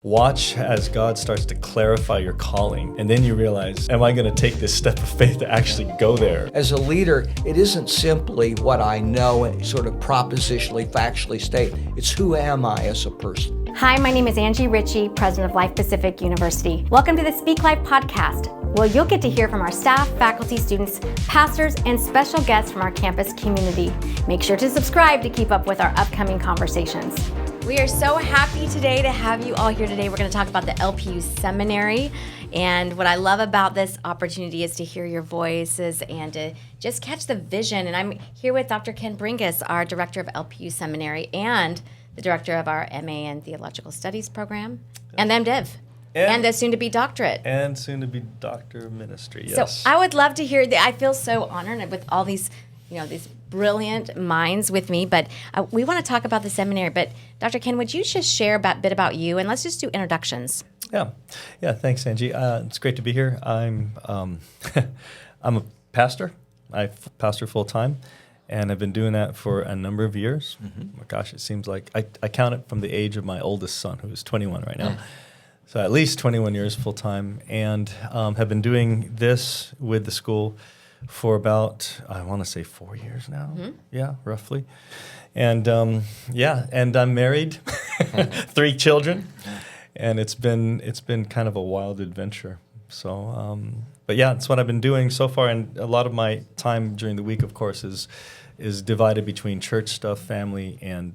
Watch as God starts to clarify your calling, and then you realize, am I going to take this step of faith to actually go there? As a leader, it isn't simply what I know and sort of propositionally, factually state. It's who am I as a person. Hi, my name is Angie, Richey, president of Life Pacific University. Welcome to the Speak Life podcast. Well, you'll get to hear from our staff, faculty, students, pastors, and special guests from our campus community. Make sure to subscribe to keep up with our upcoming conversations. We are so happy today to have you all here today. We're going to talk about the LPU Seminary. And what I love about this opportunity is to hear your voices and to just catch the vision. And I'm here with Dr. Ken Bringas, our director of LPU Seminary and the director of our MA in Theological Studies program, and MDiv. And the soon-to-be doctorate. And soon-to-be doctor of ministry, yes. So I would love to hear, I feel so honored with all these, these brilliant minds with me, but we want to talk about the seminary. But Dr. Ken, would you just share a bit about you, and let's just do introductions. Yeah, thanks, Angie. It's great to be here. I'm a pastor. I pastor full-time, and I've been doing that for a number of years. Mm-hmm. My gosh, it seems like I count it from the age of my oldest son, who's 21 right now. So at least 21 years full-time, and have been doing this with the school for about, I want to say 4 years now. Mm-hmm. Yeah, roughly. And and I'm married, 3 children, and it's been kind of a wild adventure. So, but yeah, it's what I've been doing so far, and a lot of my time during the week, of course, is divided between church stuff, family, and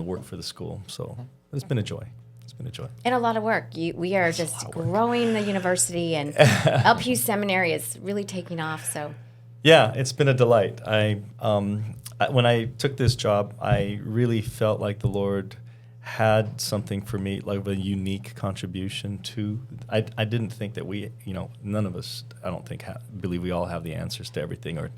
work for the school. So it's been a joy. And a lot of work. We are just growing the university, and LPU Seminary is really taking off. So, yeah, it's been a delight. When I took this job, I really felt like the Lord had something for me, like a unique contribution to. I didn't think that we, none of us, I don't think believe we all have the answers to everything, or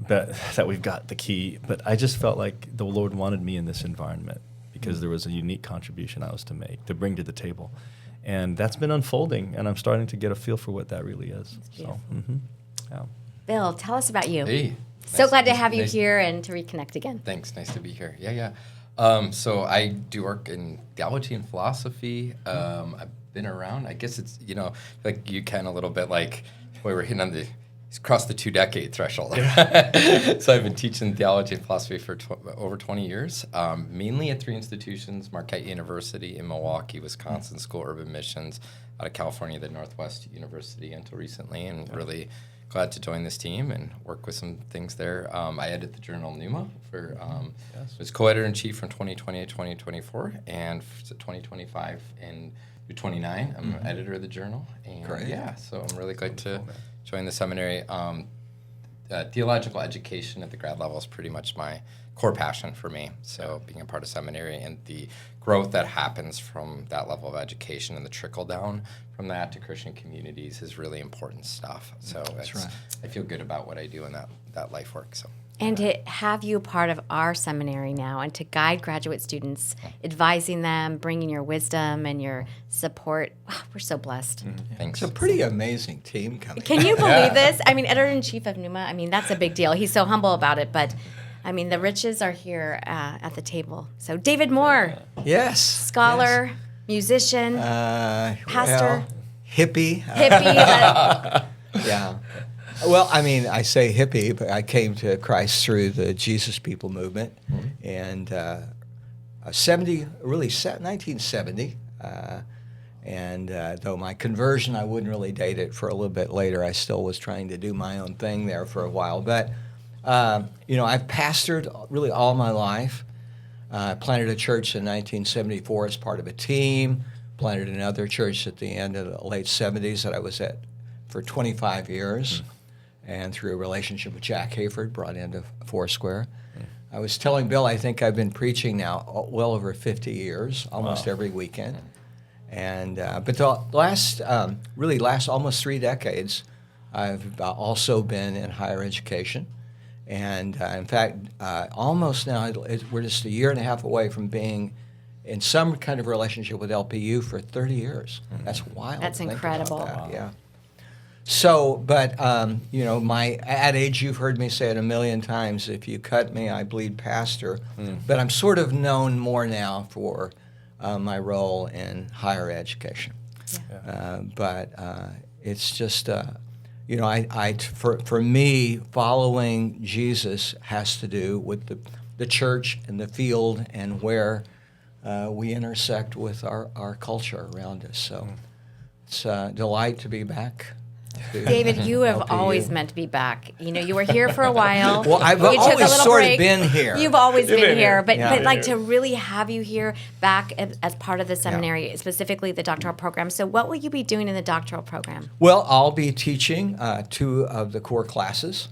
that we've got the key. But I just felt like the Lord wanted me in this environment, because there was a unique contribution I was to bring to the table. And that's been unfolding, and I'm starting to get a feel for what that really is. So, yeah. Bill, tell us about you. Hey. So glad to have you here and to reconnect again. Thanks. Nice to be here. Yeah. So I do work in theology and philosophy. I've been around. I guess it's, like you can a little bit like, boy, we're hitting on he's crossed the 2-decade threshold. So I've been teaching theology and philosophy for over 20 years, mainly at 3 institutions: Marquette University in Milwaukee, Wisconsin School of Urban Missions, out of California, the Northwest University until recently, and really glad to join this team and work with some things there. I edit the journal Pneuma was co-editor-in-chief from 2020 to 2024, and 2025 and through 29, I'm editor of the journal. And great. Yeah, so I'm really glad to join the seminary. Theological education at the grad level is pretty much my core passion for me. So being a part of seminary and the growth that happens from that level of education and the trickle down from that to Christian communities is really important stuff. So I feel good about what I do in that life work. So. And to have you part of our seminary now and to guide graduate students, advising them, bringing your wisdom and your support, we're so blessed. Mm-hmm. Thanks. It's a pretty amazing team coming. Can you believe this? I mean, editor-in-chief of Pneuma, that's a big deal. He's so humble about it, but the Riches are here at the table. So David Moore. Yes. Scholar, musician, pastor. Hippie. Yeah. Well, I say hippie, but I came to Christ through the Jesus People movement, and 1970. And though my conversion, I wouldn't really date it for a little bit later. I still was trying to do my own thing there for a while. But, I've pastored really all my life. I planted a church in 1974 as part of a team, planted another church at the end of the late 70s that I was at for 25 years. And through a relationship with Jack Hayford, brought into Foursquare. I was telling Bill, I think I've been preaching now well over 50 years, almost every weekend. And but the last almost 3 decades, I've also been in higher education. And in fact, almost now, we're just a year and a half away from being in some kind of relationship with LPU for 30 years. That's wild. That's incredible. That. Yeah. So, but, my adage, you've heard me say it a million times, if you cut me, I bleed pastor. But I'm sort of known more now for my role in higher education. But it's just, for me, following Jesus has to do with the church and the field and where we intersect with our culture around us. So it's a delight to be back. David, you have always meant to be back. You were here for a while. Well, I've you always took a little sort break. of been here. You've always been here, but Yeah. to really have you here back as part of the seminary, specifically the doctoral program. So what will you be doing in the doctoral program? Well, I'll be teaching 2 of the core classes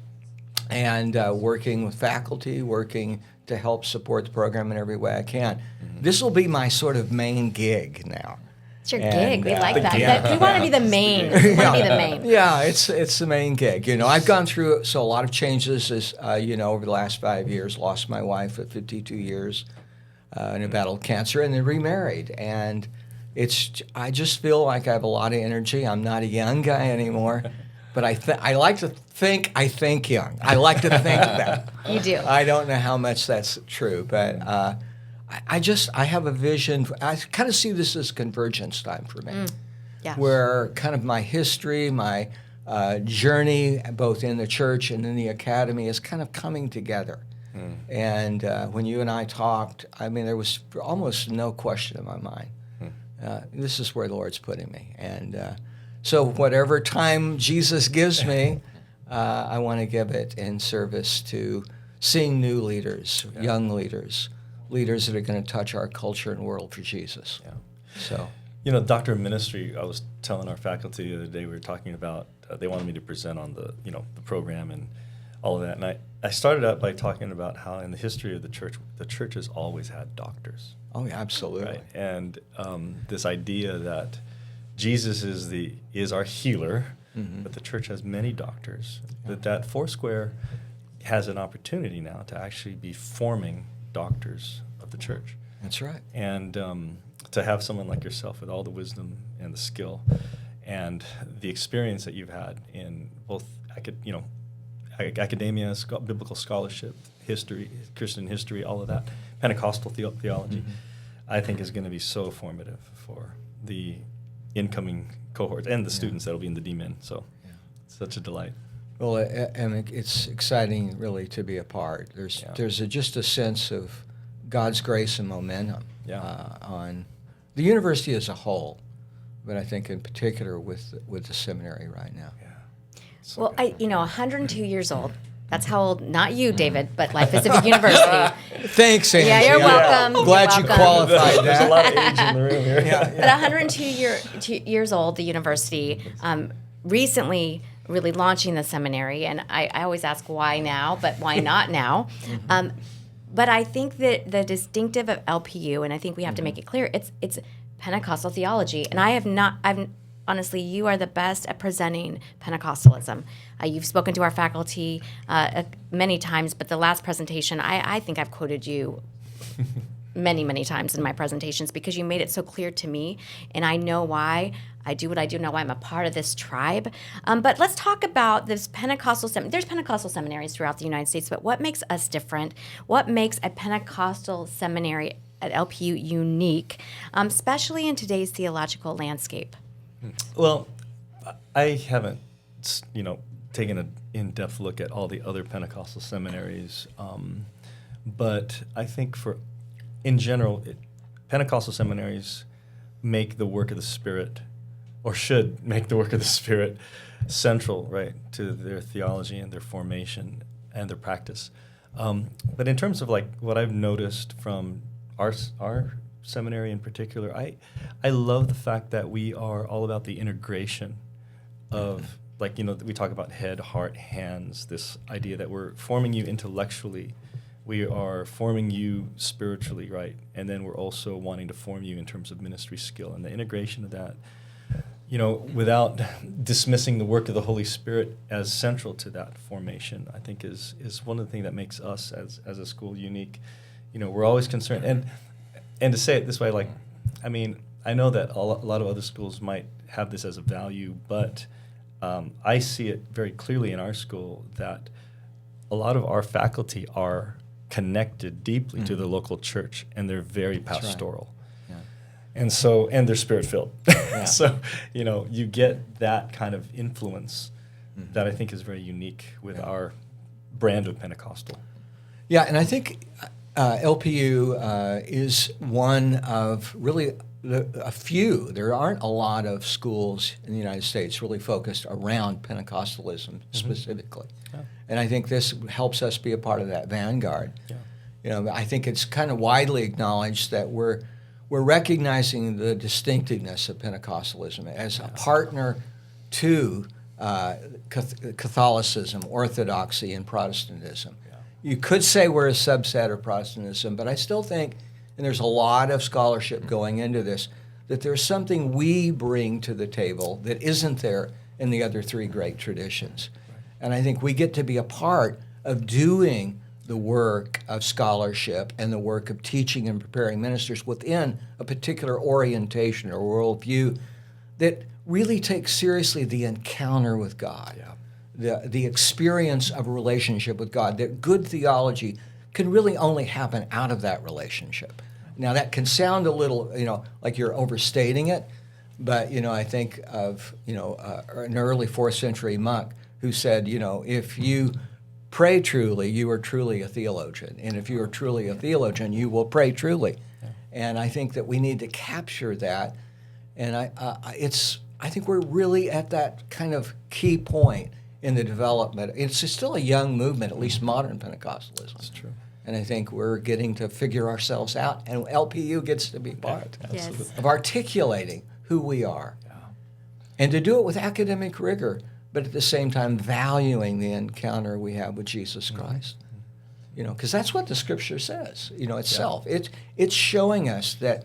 and working with faculty, working to help support the program in every way I can. This will be my sort of main gig now. It's your gig. We like that. Yeah. We want to be the main. We want to be the main. Yeah, it's the main gig. I've gone through a lot of changes as over the last 5 years. Lost my wife at 52 years in a battle with cancer, and then remarried. And I just feel like I have a lot of energy. I'm not a young guy anymore, but I like to think I think young. I like to think that. You do. I don't know how much that's true, but I have a vision. I kind of see this as convergence time for me, where kind of my history, my journey, both in the church and in the academy, is kind of coming together. And when you and I talked, there was almost no question in my mind. This is where the Lord's putting me. And so whatever time Jesus gives me, I want to give it in service to seeing new leaders, young leaders that are going to touch our culture and world for Jesus. Yeah. So, Doctor of Ministry, I was telling our faculty the other day, we were talking about, they wanted me to present on the program and all of that. And I started out by talking about how in the history of the church has always had doctors. Oh, yeah, absolutely. Right? And this idea that Jesus is our healer, but the church has many doctors, that Foursquare has an opportunity now to actually be forming doctors of the church. That's right. And to have someone like yourself with all the wisdom and the skill and the experience that you've had in both academia, biblical scholarship, history, Christian history, all of that, Pentecostal theology, I think is going to be so formative for the incoming cohorts and the students that will be in the DMin. So it's such a delight. Well, and it's exciting, really, to be a part. There's just a sense of God's grace and momentum on the university as a whole, but I think in particular with the seminary right now. Yeah. So 102 years old. That's how old, not you, David, but Life Pacific University. Thanks, Angie. Yeah, you're welcome. Glad you qualified There's that. a lot of age in the room here. But 102 years old, the university, recently really launching the seminary, and I always ask why now, but why not now? But I think that the distinctive of LPU, and I think we have to make it clear, it's Pentecostal theology, and I've honestly, you are the best at presenting Pentecostalism. You've spoken to our faculty many times, but the last presentation, I think I've quoted you many, many times in my presentations because you made it so clear to me, and I know why I do what I do, know why I'm a part of this tribe. But let's talk about this Pentecostal seminary. There's Pentecostal seminaries throughout the United States, but what makes us different? What makes a Pentecostal seminary at LPU unique, especially in today's theological landscape? Well, I haven't, taken an in-depth look at all the other Pentecostal seminaries, but I think in general, Pentecostal seminaries make the work of the Spirit, or should make the work of the Spirit, central, right, to their theology and their formation and their practice. But in terms of what I've noticed from our seminary in particular, I love the fact that we are all about the integration of, we talk about head, heart, hands, this idea that we're forming you intellectually, we are forming you spiritually, right? And then we're also wanting to form you in terms of ministry skill, and the integration of that, without dismissing the work of the Holy Spirit as central to that formation, I think is one of the things that makes us as a school unique. We're always concerned, and to say it this way, I know that a lot of other schools might have this as a value, but I see it very clearly in our school that a lot of our faculty are connected deeply to the local church, and they're very pastoral. Right. And they're spirit-filled. So, you get that kind of influence that I think is very unique with our brand of Pentecostal. Yeah, and I think LPU is one of really a few. There aren't a lot of schools in the United States really focused around Pentecostalism specifically. Yeah. And I think this helps us be a part of that vanguard. Yeah. I think it's kind of widely acknowledged that we're recognizing the distinctiveness of Pentecostalism as a partner to Catholicism, Orthodoxy, and Protestantism. You could say we're a subset of Protestantism, but I still think, and there's a lot of scholarship going into this, that there's something we bring to the table that isn't there in the other three great traditions. And I think we get to be a part of doing the work of scholarship and the work of teaching and preparing ministers within a particular orientation or worldview that really takes seriously the encounter with God. The experience of a relationship with God, that good theology can really only happen out of that relationship. Now, that can sound a little, like you're overstating it, but, I think of, an early 4th century monk who said, if you pray truly, you are truly a theologian. And if you are truly a theologian, you will pray truly. And I think that we need to capture that. And I think we're really at that kind of key point in the development. It's still a young movement, at least modern Pentecostalism. That's true. And I think we're getting to figure ourselves out, and LPU gets to be part Yes. of articulating who we are. And to do it with academic rigor, but at the same time valuing the encounter we have with Jesus Christ. Because that's what the Scripture says, itself. It's showing us that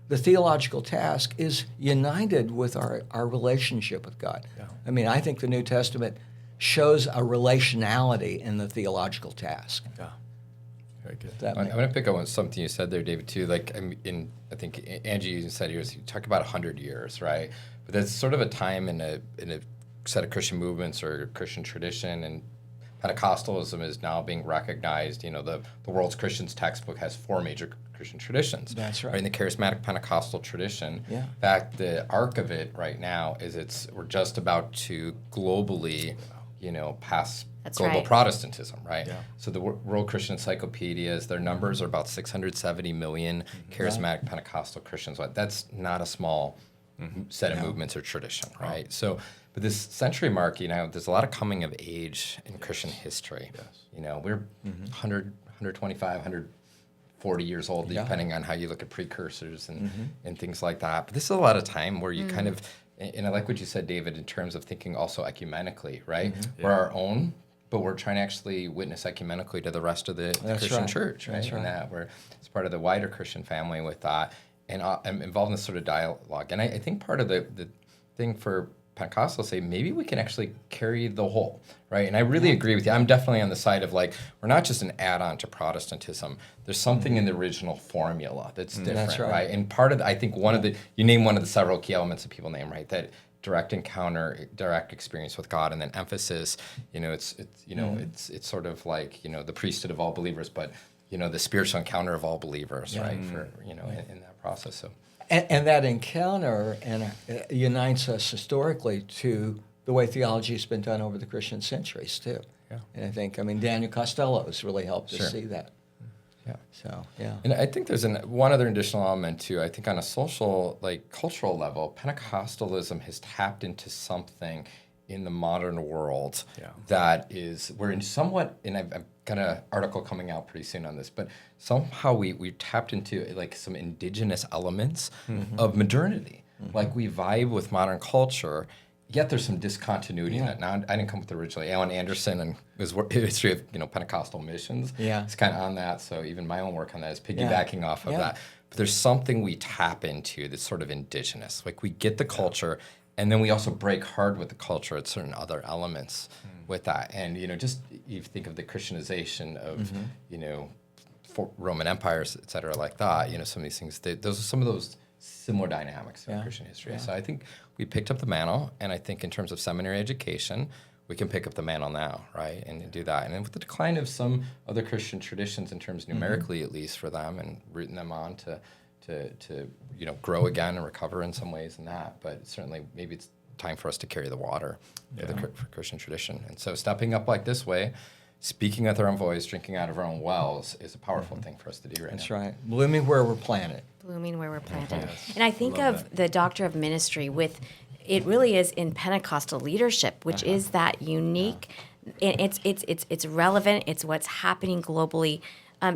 the theological task is united with our relationship with God. I mean, I think the New Testament shows a relationality in the theological task. Very good. I'm going to pick up on something you said there, David, too. Like, I think Angie even said you talk about 100 years, right? But that's sort of a time in a set of Christian movements or Christian tradition, and Pentecostalism is now being recognized. The World's Christians textbook has 4 major Christian traditions. That's right. In the charismatic Pentecostal tradition. Yeah. In fact, the arc of it right now is we're just about to globally, pass That's global right. Protestantism, right? Yeah. So the World Christian Encyclopedias, their numbers are about 670 million charismatic Pentecostal Christians. That's not a small set of movements or tradition, right? So, but this century mark, there's a lot of coming of age in Christian history. We're 100, 125, 140 years old, depending on how you look at precursors and things like that. But this is a lot of time where you kind of, and I like what you said, David, in terms of thinking also ecumenically, right? We're our own, but we're trying to actually witness ecumenically to the rest of the Christian church, right? That's right. And that we're it's part of the wider Christian family with that. And I'm involved in this sort of dialogue. And I think part of the thing for Pentecostals say, maybe we can actually carry the whole, right? And I really agree with you. I'm definitely on the side of we're not just an add-on to Protestantism. There's something in the original formula that's different, That's right. And part of I think you name one of the several key elements that people name, right? That direct encounter, direct experience with God, and then emphasis. It's sort of like the priesthood of all believers, but the spiritual encounter of all believers, right? For in that process. So. And that encounter unites us historically to the way theology has been done over the Christian centuries, too. Yeah. And I think, Daniel Costello has really helped us Sure. see that. Yeah. So, yeah. And I think there's one other additional element, too. I think on a social, cultural level, Pentecostalism has tapped into something in the modern world that we're in somewhat, and I've got an article coming out pretty soon on this, but somehow we tapped into some indigenous elements of modernity. Like we vibe with modern culture, yet there's some discontinuity in it. Now, I didn't come with it originally. Alan Anderson and his history of Pentecostal missions. Yeah. It's kind of on that, so even my own work on that is piggybacking off of that. But there's something we tap into that's sort of indigenous. Like we get the culture, and then we also break hard with the culture at certain other elements with that. And, just you think of the Christianization of, Roman empires, et cetera, like that, some of these things, those are some of those similar dynamics in Christian history. So I think we picked up the mantle, and I think in terms of seminary education, we can pick up the mantle now, right, and do that. And then with the decline of some other Christian traditions in terms numerically, at least for them, and rooting them on to to grow again and recover in some ways in that. But certainly, maybe it's time for us to carry the water for Christian tradition. And so, stepping up like this way, speaking with our own voice, drinking out of our own wells, is a powerful thing for us to do right now. That's right. Blooming where we're planted. Blooming where we're planted. And I think of the doctor of ministry with, it really is in Pentecostal leadership, which is that unique. It's relevant. It's what's happening globally.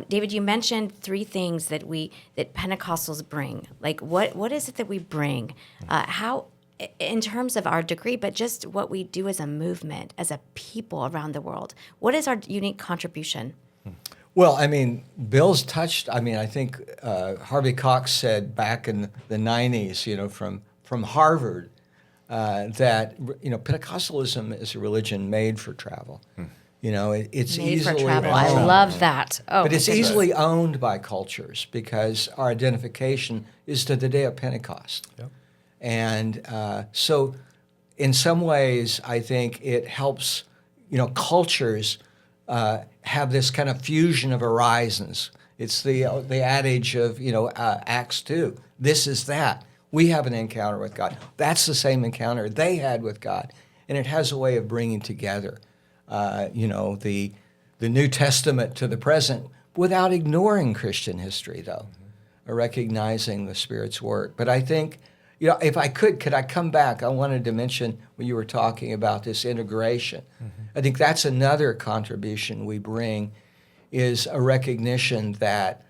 David, you mentioned three things that Pentecostals bring. Like, what is it that we bring? How, in terms of our degree, but just what we do as a movement, as a people around the world. What is our unique contribution? Well, I mean, Bill's touched. I mean, I think Harvey Cox said back in the '90s, from Harvard, that Pentecostalism is a religion made for travel. It's Made easily for travel. owned. I love that. Oh, But it's goodness. easily owned by cultures because our identification is to the day of Pentecost. Yep. And so in some ways, I think it helps, cultures have this kind of fusion of horizons. It's the adage of, Acts 2. This is that. We have an encounter with God. That's the same encounter they had with God. And it has a way of bringing together, the New Testament to the present without ignoring Christian history, though, or recognizing the Spirit's work. But I think, if I could I come back? I wanted to mention when you were talking about this integration. I think that's another contribution we bring, is a recognition that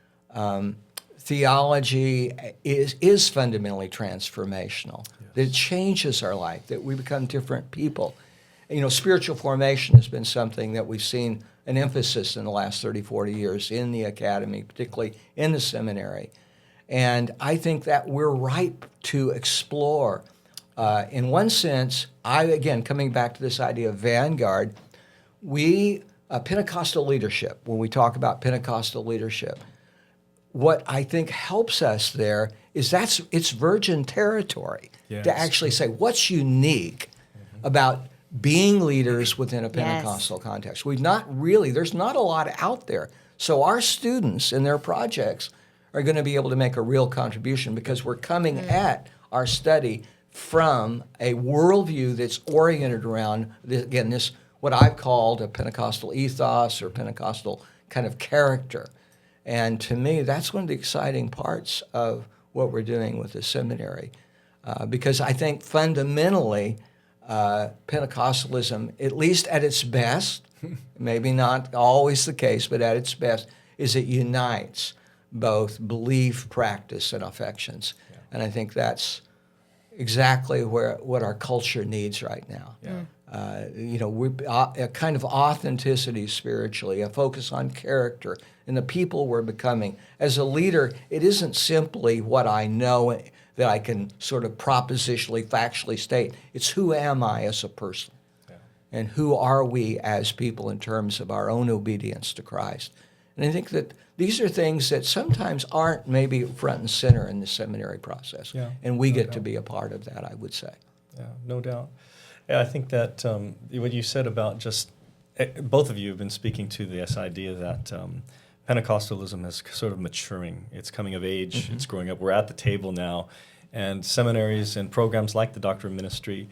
theology is fundamentally transformational, that it changes our life, that we become different people. Spiritual formation has been something that we've seen an emphasis in the last 30, 40 years in the academy, particularly in the seminary. And I think that we're ripe to explore. In one sense, again, coming back to this idea of vanguard, Pentecostal leadership, when we talk about Pentecostal leadership, what I think helps us there is it's virgin territory to actually say what's unique about being leaders within a Pentecostal context. There's not a lot out there. So our students and their projects are going to be able to make a real contribution because we're coming at our study from a worldview that's oriented around, this what I've called a Pentecostal ethos or Pentecostal kind of character. And to me, that's one of the exciting parts of what we're doing with the seminary. Because I think fundamentally, Pentecostalism, at least at its best, maybe not always the case, but at its best, is it unites both belief, practice, and affections. Yeah. And I think that's exactly what our culture needs right now. Yeah. A kind of authenticity spiritually, a focus on character, and the people we're becoming. As a leader, it isn't simply what I know that I can sort of propositionally, factually state. It's who am I as a person? Yeah. And who are we as people in terms of our own obedience to Christ? And I think that these are things that sometimes aren't maybe front and center in the seminary process. Yeah, and we get to be a part of that, I would say. Yeah, no doubt. Yeah, I think that what you said about both of you have been speaking to this idea that Pentecostalism is sort of maturing. It's coming of age. It's growing up. We're at the table now. And seminaries and programs like the Doctor of Ministry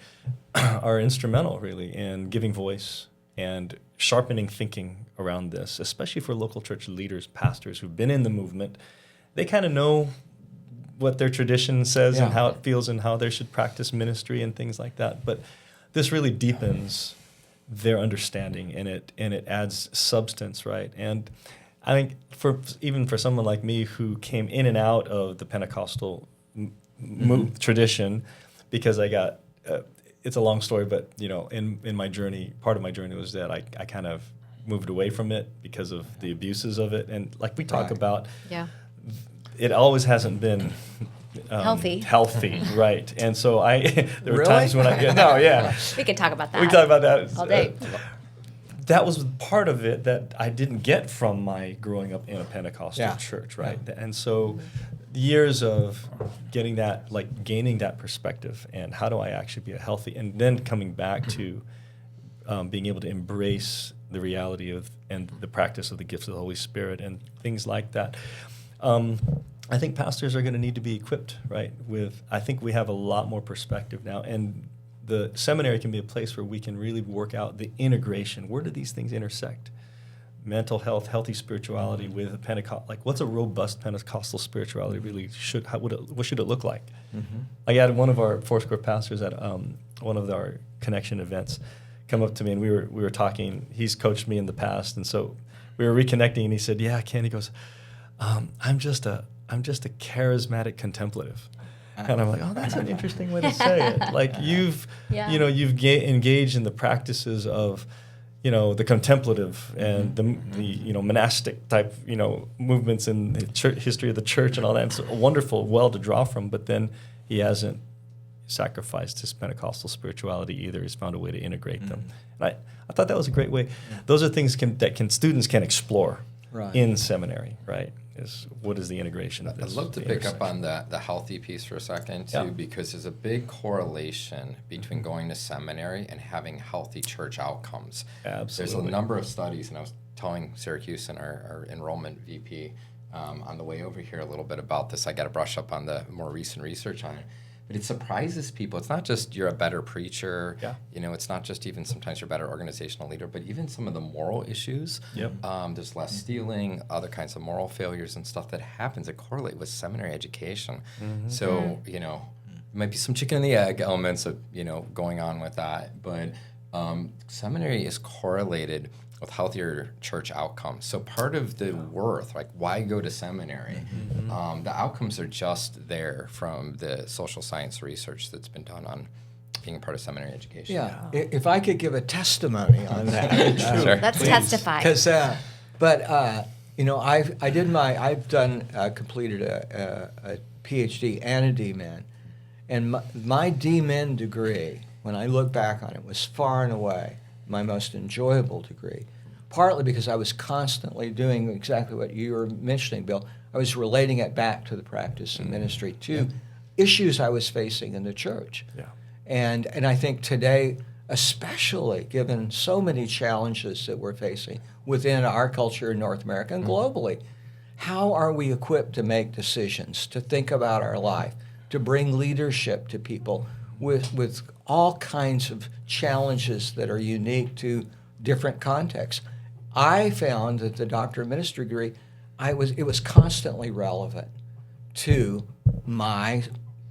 are instrumental, really, in giving voice and sharpening thinking around this, especially for local church leaders, pastors who've been in the movement. They kind of know what their tradition says and how it feels and how they should practice ministry and things like that. But this really deepens their understanding, and it adds substance, right? And I think even for someone like me who came in and out of the Pentecostal tradition, because I got it's a long story, but in my journey, part of my journey was that I kind of moved away from it because of the abuses of it, and like we talk about, it always hasn't been healthy, right? And so there were times when we could talk about that. We could talk about that all day. That was part of it that I didn't get from my growing up in a Pentecostal church, right? Yeah. And so years of gaining that perspective and how do I actually be a healthy, and then coming back to being able to embrace the reality of and the practice of the gifts of the Holy Spirit and things like that. I think pastors are going to need to be equipped, right? I think we have a lot more perspective now, and the seminary can be a place where we can really work out the integration. Where do these things intersect? Mental health, healthy spirituality with a Pentecostal, like what's a robust Pentecostal spirituality really what should it look like? I had one of our Foursquare pastors at one of our connection events come up to me, and we were talking. He's coached me in the past, and so we were reconnecting, and he said, "Yeah, Ken," he goes, I'm just a charismatic contemplative." And I'm like, "Oh, that's an interesting way to say it." Like you've engaged in the practices of, the contemplative and the monastic type, movements in the history of the church and all that. It's a wonderful well to draw from, but then he hasn't sacrificed his Pentecostal spirituality either. He's found a way to integrate them. And I thought that was a great way. Those are things that students can explore in seminary, right? What is the integration of this? I'd love to pick up on the healthy piece for a second, too, because there's a big correlation between going to seminary and having healthy church outcomes. Absolutely. There's a number of studies, and I was telling Syracuse and our enrollment VP on the way over here a little bit about this. I got to brush up on the more recent research on it. But it surprises people. It's not just you're a better preacher. Yeah. It's not just even sometimes you're a better organizational leader, but even some of the moral issues. Yep. There's less stealing, other kinds of moral failures and stuff that happens that correlate with seminary education. So, might be some chicken and the egg elements of, going on with that. But seminary is correlated with healthier church outcomes. So part of the worth, like why go to seminary, the outcomes are just there from the social science research that's been done on being a part of seminary education. Yeah, if I could give a testimony on that. Sure. Let's testify. Because, completed a PhD and a DMin. And my DMin degree, when I look back on it, was far and away my most enjoyable degree, partly because I was constantly doing exactly what you were mentioning, Bill. I was relating it back to the practice and ministry, to issues I was facing in the church. Yeah. And I think today, especially given so many challenges that we're facing within our culture in North America and globally, how are we equipped to make decisions, to think about our life, to bring leadership to people with all kinds of challenges that are unique to different contexts? I found that the Doctor of Ministry degree, it was constantly relevant to my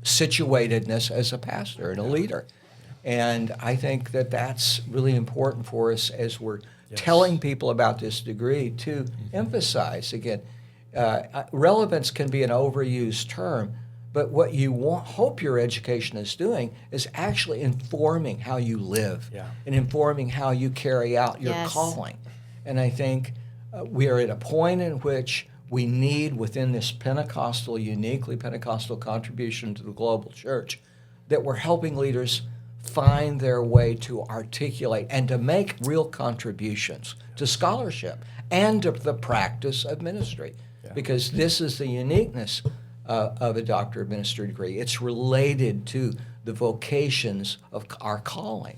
situatedness as a pastor and a leader. And I think that that's really important for us as we're telling people about this degree to emphasize. Again, relevance can be an overused term, but what you hope your education is doing is actually informing how you live and informing how you carry out your calling. And I think we are at a point in which we need, within this uniquely Pentecostal contribution to the global church, that we're helping leaders find their way to articulate and to make real contributions to scholarship and to the practice of ministry. Because this is the uniqueness of a Doctor of Ministry degree. It's related to the vocations of our calling.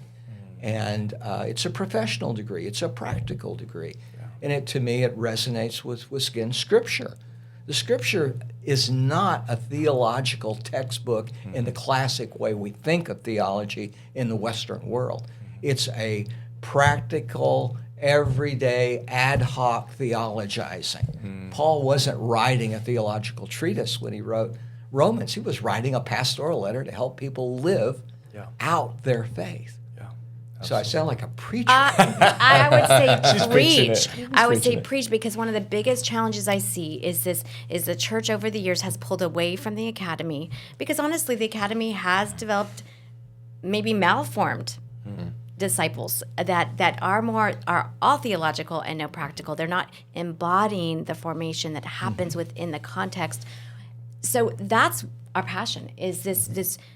And it's a professional degree. It's a practical degree. And to me, it resonates with Scripture. The Scripture is not a theological textbook in the classic way we think of theology in the Western world. It's a practical, everyday, ad hoc theologizing. Paul wasn't writing a theological treatise when he wrote Romans. He was writing a pastoral letter to help people live out their faith. So I sound like a preacher. I would say preach. I would say preaching it. preach, because one of the biggest challenges I see is the church over the years has pulled away from the academy, because honestly the academy has developed maybe malformed disciples that are all theological and no practical. They're not embodying the formation that happens within the context. So that's our passion, is this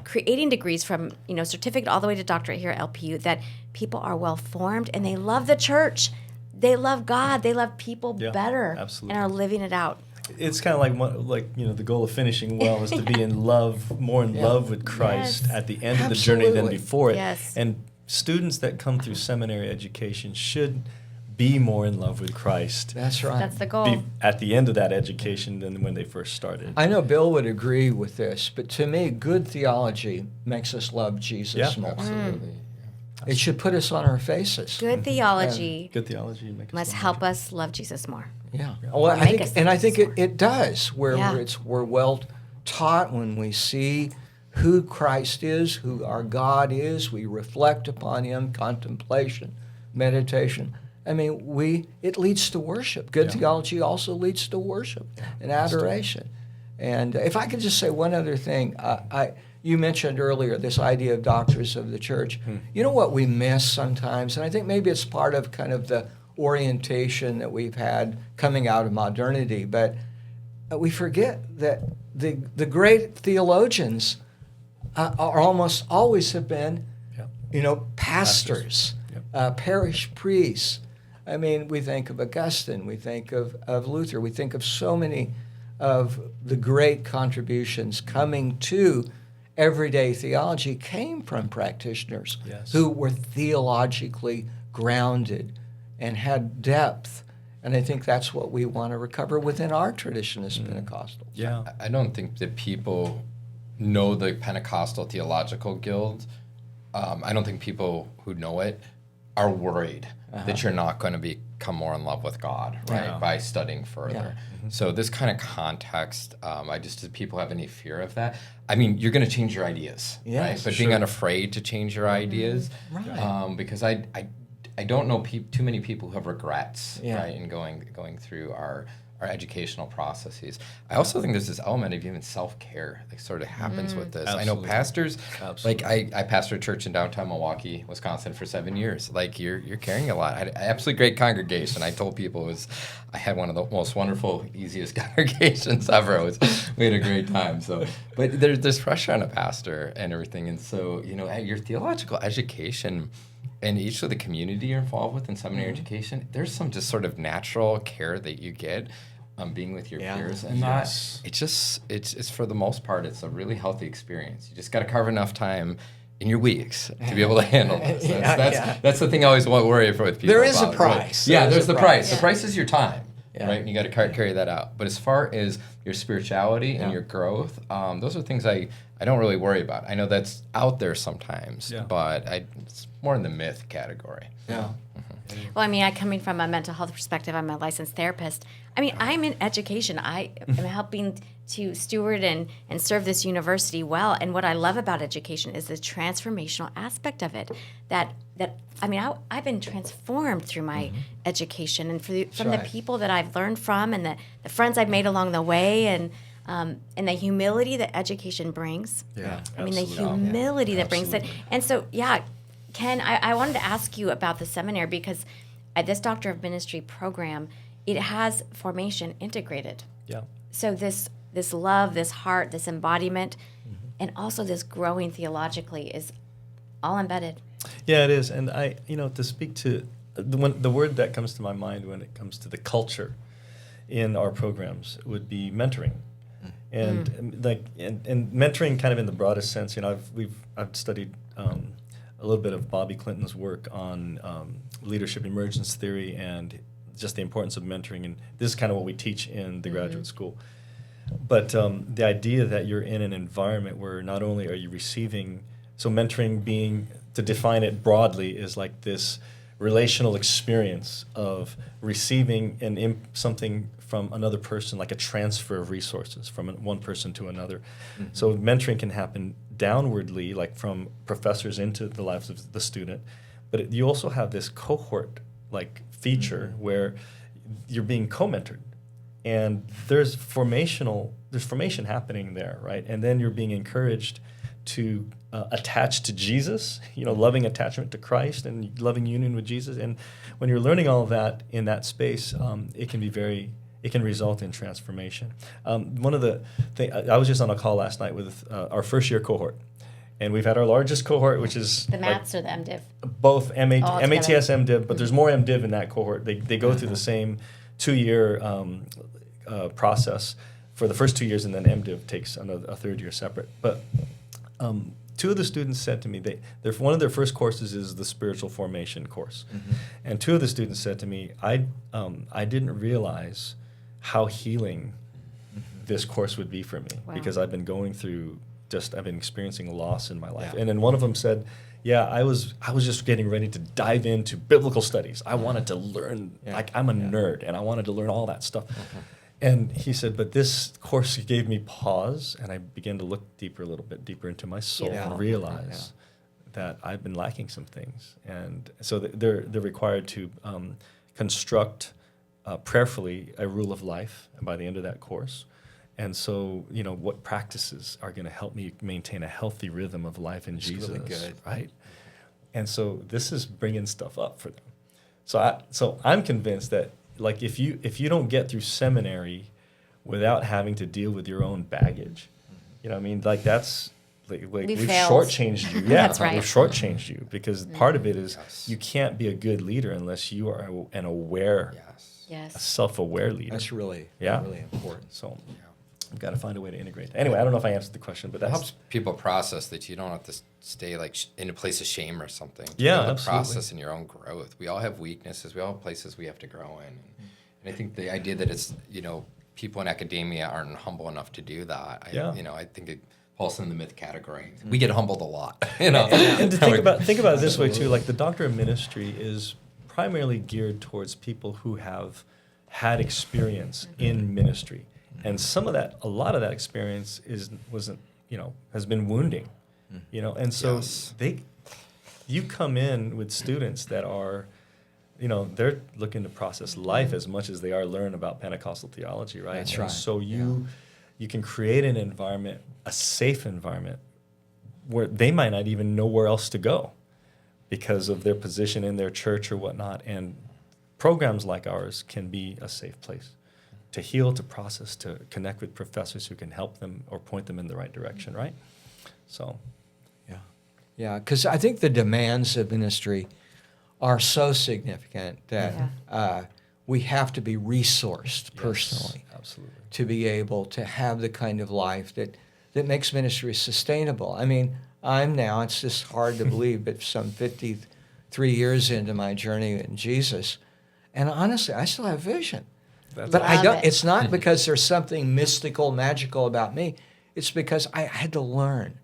creating degrees from certificate all the way to doctorate here at LPU, that people are well formed and they love the church, they love God, they love people better, absolutely, and are living it out. It's kind of like the goal of finishing well is to be in love, more in love with Christ at the end of the journey than before it. Yes. And students that come through seminary education should be more in love with Christ. That's right. That's the goal. Be at the end of that education than when they first started. I know Bill would agree with this, but to me, good theology makes us love Jesus Yeah, more. Absolutely. It should put us on our faces. Good theology Good theology makes must help us love Jesus more. Yeah. Or Well, make us I love think Jesus it does, where Yeah. we're well taught when we see who Christ is, who our God is. We reflect upon Him, contemplation, meditation. I mean, it leads to worship. Good theology also leads to worship and adoration. And if I could just say one other thing, you mentioned earlier this idea of doctors of the church. You know what we miss sometimes, and I think maybe it's part of kind of the orientation that we've had coming out of modernity, but we forget that the great theologians are almost always have been, pastors, parish priests. I mean, we think of Augustine, we think of Luther, we think of so many of the great contributions coming to everyday theology came from practitioners who were theologically grounded and had depth. And I think that's what we want to recover within our tradition as Pentecostals. Yeah. I don't think that people know the Pentecostal Theological Guild. I don't think people who know it are worried that you're not going to become more in love with God, right, by studying further. So this kind of context, does people have any fear of that? I mean, you're going to change your ideas, right? But being unafraid to change your ideas, because I don't know too many people who have regrets, right, in going through our educational processes. I also think there's this element of even self-care that sort of happens with this. Absolutely. I know pastors, Absolutely. like I pastored a church in downtown Milwaukee, Wisconsin for 7 years. Like you're carrying a lot. I had an absolutely great congregation. I told people I had one of the most wonderful, easiest congregations ever. We had a great time. So, but there's pressure on a pastor and everything. And so, your theological education and each of the community you're involved with in seminary education, there's some just sort of natural care that you get being with your peers, and it's for the most part, it's a really healthy experience. You just got to carve enough time in your weeks to be able to handle this. That's the thing I always worry with people. There is about, a price. Right? There's the price. Yeah. The price is your time, right? And you got to carry that out. But as far as your spirituality and your growth, those are things I don't really worry about. I know that's out there sometimes, but it's more in the myth category. Yeah. Well, I mean, coming from a mental health perspective, I'm a licensed therapist. I mean, I'm in education. I am helping to steward and serve this university well. And what I love about education is the transformational aspect of it. That I mean, I've been transformed through my education and from the people that I've learned from and the friends I've made along the way and the humility that education brings. Yeah. I mean, the humility that brings it. And so, Ken, I wanted to ask you about the seminary because this Doctor of Ministry program, it has formation integrated. Yeah. So this love, this heart, this embodiment, and also this growing theologically is all embedded. Yeah, it is. And to speak to the word that comes to my mind when it comes to the culture in our programs would be mentoring. And and mentoring kind of in the broadest sense, I've studied a little bit of Bobby Clinton's work on leadership emergence theory and just the importance of mentoring. And this is kind of what we teach in the graduate school. But the idea that you're in an environment where not only are you receiving, so mentoring being, to define it broadly, is like this relational experience of receiving something from another person, like a transfer of resources from one person to another. So mentoring can happen downwardly, like from professors into the lives of the student, but you also have this cohort-like feature where you're being co-mentored, and there's formation happening there, right? And then you're being encouraged to attach to Jesus, loving attachment to Christ and loving union with Jesus. And when you're learning all of that in that space, it can result in transformation. One of the things, I was just on a call last night with our first year cohort, and we've had our largest cohort, which is The MATs or the MDiv? both together. MATS, MDiv, but there's more MDiv in that cohort. They go through the same 2-year process for the first 2 years, and then MDiv takes a third year separate. But two of the students said to me, one of their first courses is the spiritual formation course. And two of the students said to me, I didn't realize how healing this course would be for me because I've been going through I've been experiencing loss in my life. And then one of them said, yeah, I was just getting ready to dive into biblical studies. I wanted to learn, like I'm a nerd, and I wanted to learn all that stuff. And he said, but this course gave me pause, and I began to look a little bit deeper into my soul and realize that I've been lacking some things. And so they're required to construct prayerfully a rule of life by the end of that course. And so, what practices are going to help me maintain a healthy rhythm of life in Jesus, really good. Right? And so this is bringing stuff up for them. So I'm convinced that, like, if you don't get through seminary without having to deal with your own baggage, what I mean? Like, that's we've shortchanged you. Yeah, That's right. We've shortchanged you because part of it is you can't be a good leader unless you are an aware, a self-aware leader. That's really important. So we've got to find a way to integrate that. Anyway, I don't know if I answered the question, but It helps people process that you don't have to stay like in a place of shame or something. To Yeah, be able to absolutely. process in your own growth. We all have weaknesses. We all have places we have to grow in. And I think the idea that it's, people in academia aren't humble enough to do that. I think it falls in the myth category. We get humbled a lot. And to think about it this way too, like the doctor of ministry is primarily geared towards people who have had experience in ministry. And a lot of that experience has been wounding, and so you come in with students that are, they're looking to process life as much as they are learn about Pentecostal theology, right? That's and right. So you can create an environment, a safe environment, where they might not even know where else to go because of their position in their church or whatnot. And programs like ours can be a safe place to heal, to process, to connect with professors who can help them or point them in the right direction, right? So, yeah, because I think the demands of ministry are so significant that we have to be resourced personally absolutely, to be able to have the kind of life that makes ministry sustainable. I mean, it's just hard to believe, but some 53 years into my journey in Jesus, and honestly, I still have vision. But it's not because there's something mystical, magical about me. It's because I had to learn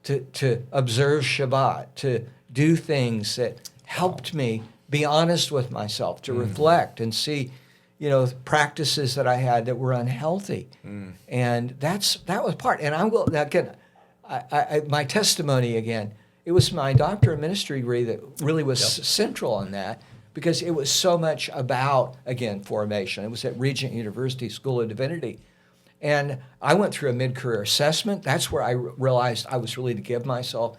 to observe Shabbat, to do things that helped me be honest with myself, to reflect and see, practices that I had that were unhealthy. And that was part. And I will, again, my testimony again, it was my doctor of ministry degree that really was central on that. Because it was so much about, again, formation. It was at Regent University School of Divinity. And I went through a mid-career assessment. That's where I realized I was really to give myself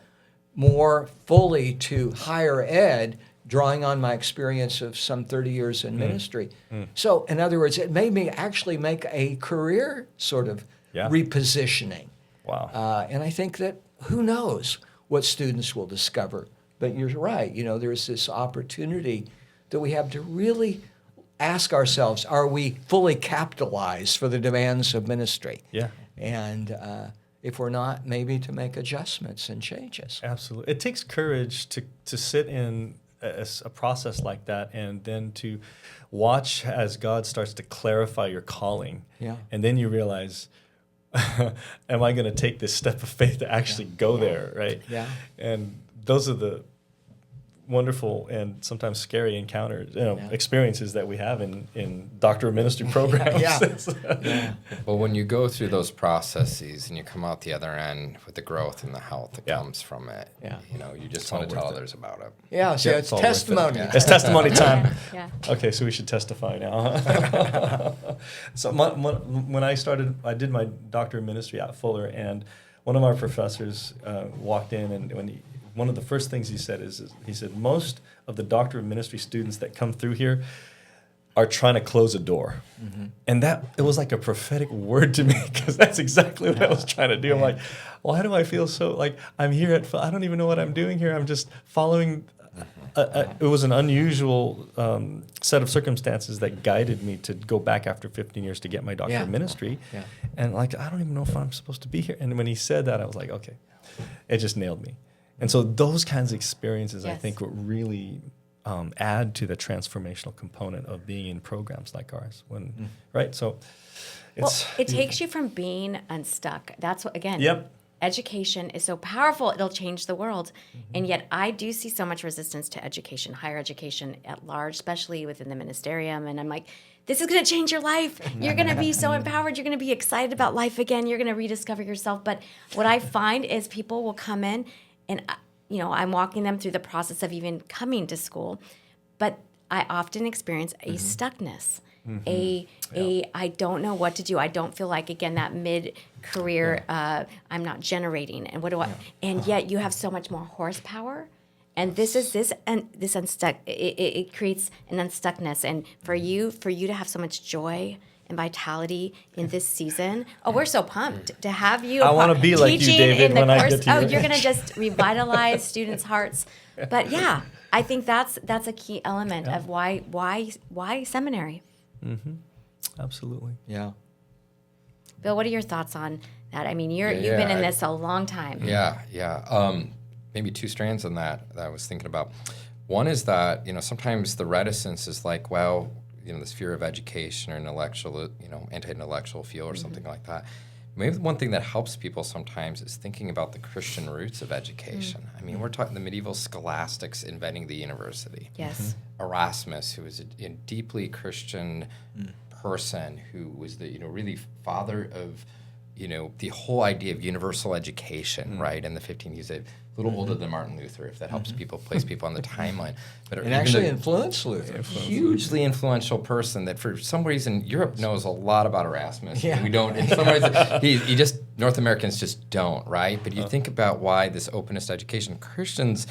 more fully to higher ed, drawing on my experience of some 30 years in ministry. So, in other words, it made me actually make a career sort of repositioning. Wow. And I think that who knows what students will discover. But you're right, there's this opportunity that we have to really ask ourselves, are we fully capitalized for the demands of ministry? Yeah. And if we're not, maybe to make adjustments and changes. Absolutely. It takes courage to sit in a process like that and then to watch as God starts to clarify your calling. Yeah. And then you realize, am I going to take this step of faith to actually go there, right? Yeah. And those are the wonderful and sometimes scary encounters, experiences that we have in doctor of ministry programs. But when you go through those processes and you come out the other end with the growth and the health that comes from it, you just want to tell others about it. Yeah, so it's testimony. It's testimony time. Yeah. Okay, so we should testify now. So when I did my doctor of ministry at Fuller, and one of our professors walked in, and one of the first things he said is he said, most of the doctor of ministry students that come through here are trying to close a door. And it was like a prophetic word to me, because that's exactly what I was trying to do. I'm like, why do I feel so like I'm here I don't even know what I'm doing here. I'm just following it was an unusual set of circumstances that guided me to go back after 15 years to get my doctorate in ministry. Yeah. And like, I don't even know if I'm supposed to be here. And when he said that, I was like, okay, it just nailed me. And so those kinds of experiences, I think, would really add to the transformational component of being in programs like ours. Right? So it's... Well, it takes you from being unstuck. That's what, again... Yep. Education is so powerful, it'll change the world. And yet I do see so much resistance to education, higher education at large, especially within the ministerium. And I'm like, this is going to change your life. You're going to be so empowered. You're going to be excited about life again. You're going to rediscover yourself. But what I find is people will come in and, I'm walking them through the process of even coming to school. But I often experience a stuckness. I don't know what to do. I don't feel like, again, that mid-career, I'm not generating. And what do I? And yet you have so much more horsepower. And this unstuck. It creates an unstuckness. And for you to have so much joy and vitality in this season. Oh, we're so pumped to have you. I want to be like you, David, when I get to your you're going to just revitalize students' hearts. But yeah, I think that's a key element of why seminary. Mm-hmm. Absolutely. Yeah. Bill, what are your thoughts on that? I mean, you've been in this a long time. Yeah. Maybe two strands on that I was thinking about. One is that, sometimes the reticence is like, well, this fear of education or intellectual, anti-intellectual feel or something like that. Maybe one thing that helps people sometimes is thinking about the Christian roots of education. I mean, we're talking the medieval scholastics inventing the university. Yes. Erasmus, who was a deeply Christian person, who was the really father of the whole idea of universal education, right? In the 15th, he's a little older than Martin Luther, if that helps place people on the timeline. But and actually influenced Luther. Hugely influential person that for some reason Europe knows a lot about Erasmus. Yeah. And we don't. In some ways, he just, North Americans just don't, right? But you think about why this openness to education, Christians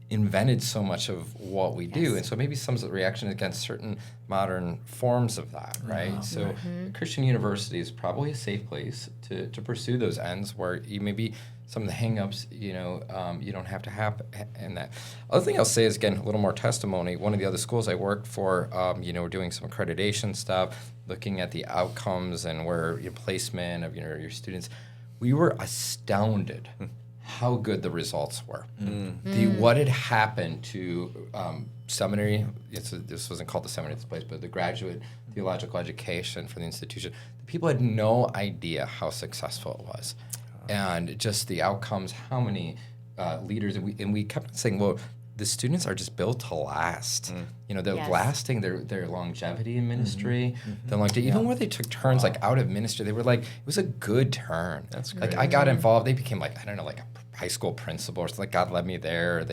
invented so much of what we do. And so maybe some of the reaction against certain modern forms of that, right? So a Christian university is probably a safe place to pursue those ends where you maybe some of the hang-ups, you don't have to have in that. Other thing I'll say is, again, a little more testimony. One of the other schools I worked for, we're doing some accreditation stuff, looking at the outcomes and where your placement of your students. We were astounded how good the results were. What had happened to seminary, this wasn't called the seminary at this place, but the graduate theological education for the institution, the people had no idea how successful it was. And just the outcomes, how many leaders, and we kept saying, well, the students are just built to last. They're lasting, their longevity in ministry, the longevity, even where they took turns like out of ministry, they were like, it was a good turn. That's great. Like I got involved, they became like, I don't know, like a high school principal or something, like God led me there.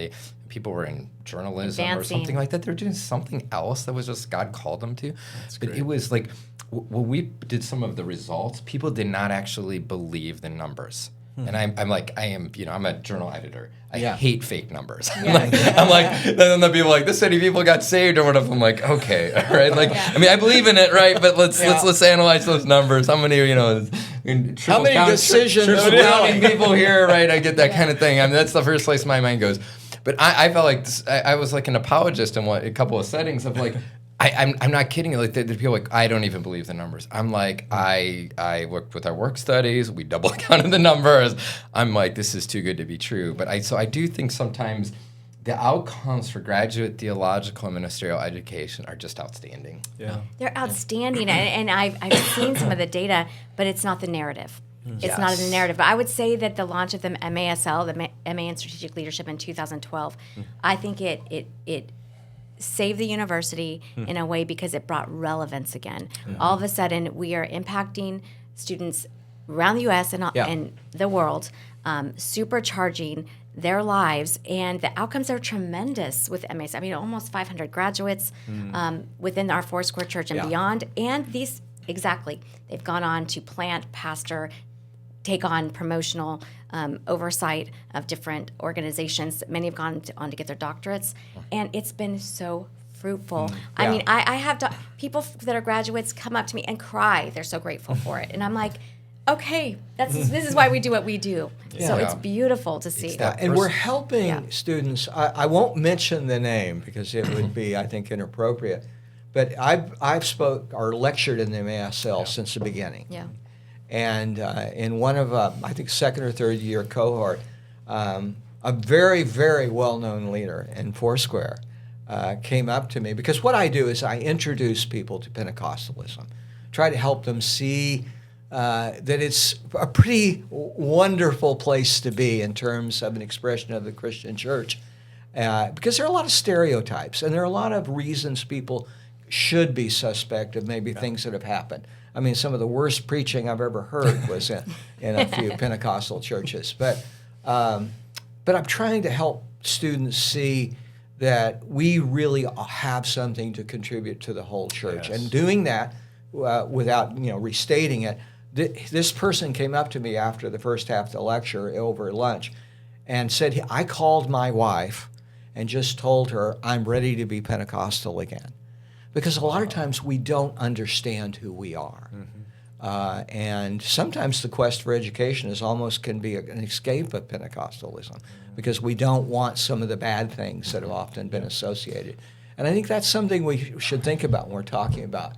People were in journalism or something like that. They're doing something else that was just God called them to. But it was like, when we did some of the results, people did not actually believe the numbers. And I'm a journal editor. I hate fake numbers. Then the people are like, this many people got saved or whatever. I'm like, okay, all right. I mean, I believe in it, right? But let's analyze those numbers. How many, how many decisions? Counting people here, right? I get that kind of thing. I mean, that's the first place my mind goes. But I felt like I was like an apologist in a couple of settings of like, I'm not kidding. Like the people like, I don't even believe the numbers. I'm like, I worked with our work studies. We double counted the numbers. I'm like, this is too good to be true. But I do think sometimes the outcomes for graduate theological and ministerial education are just outstanding. Yeah, they're outstanding, and I've seen some of the data, but it's not the narrative. It's not in the narrative. But I would say that the launch of the MASL, the MA in Strategic Leadership in 2012, I think it saved the university in a way because it brought relevance again. All of a sudden, we are impacting students around the U.S. and the world, supercharging their lives, and the outcomes are tremendous with MAs. I mean, almost 500 graduates within our Foursquare Church and beyond. And they've gone on to plant, pastor, take on promotional oversight of different organizations. Many have gone on to get their doctorates, and it's been so fruitful. I mean, I have people that are graduates come up to me and cry. They're so grateful for it. And I'm like, okay, this is why we do what we do. So it's beautiful to see. And we're helping students. I won't mention the name because it would be, I think, inappropriate. But I've spoke or lectured in the MASL since the beginning. Yeah. And in one of, I think, second or third year cohort, a very, very well-known leader in Foursquare came up to me, because what I do is I introduce people to Pentecostalism, try to help them see that it's a pretty wonderful place to be in terms of an expression of the Christian church, because there are a lot of stereotypes and there are a lot of reasons people should be suspect of maybe things that have happened. I mean, some of the worst preaching I've ever heard was in a few Pentecostal churches. But I'm trying to help students see that we really have something to contribute to the whole church. And doing that without restating it, this person came up to me after the first half of the lecture over lunch and said, I called my wife and just told her I'm ready to be Pentecostal again. Because a lot of times we don't understand who we are. And sometimes the quest for education can be an escape of Pentecostalism, because we don't want some of the bad things that have often been associated. And I think that's something we should think about when we're talking about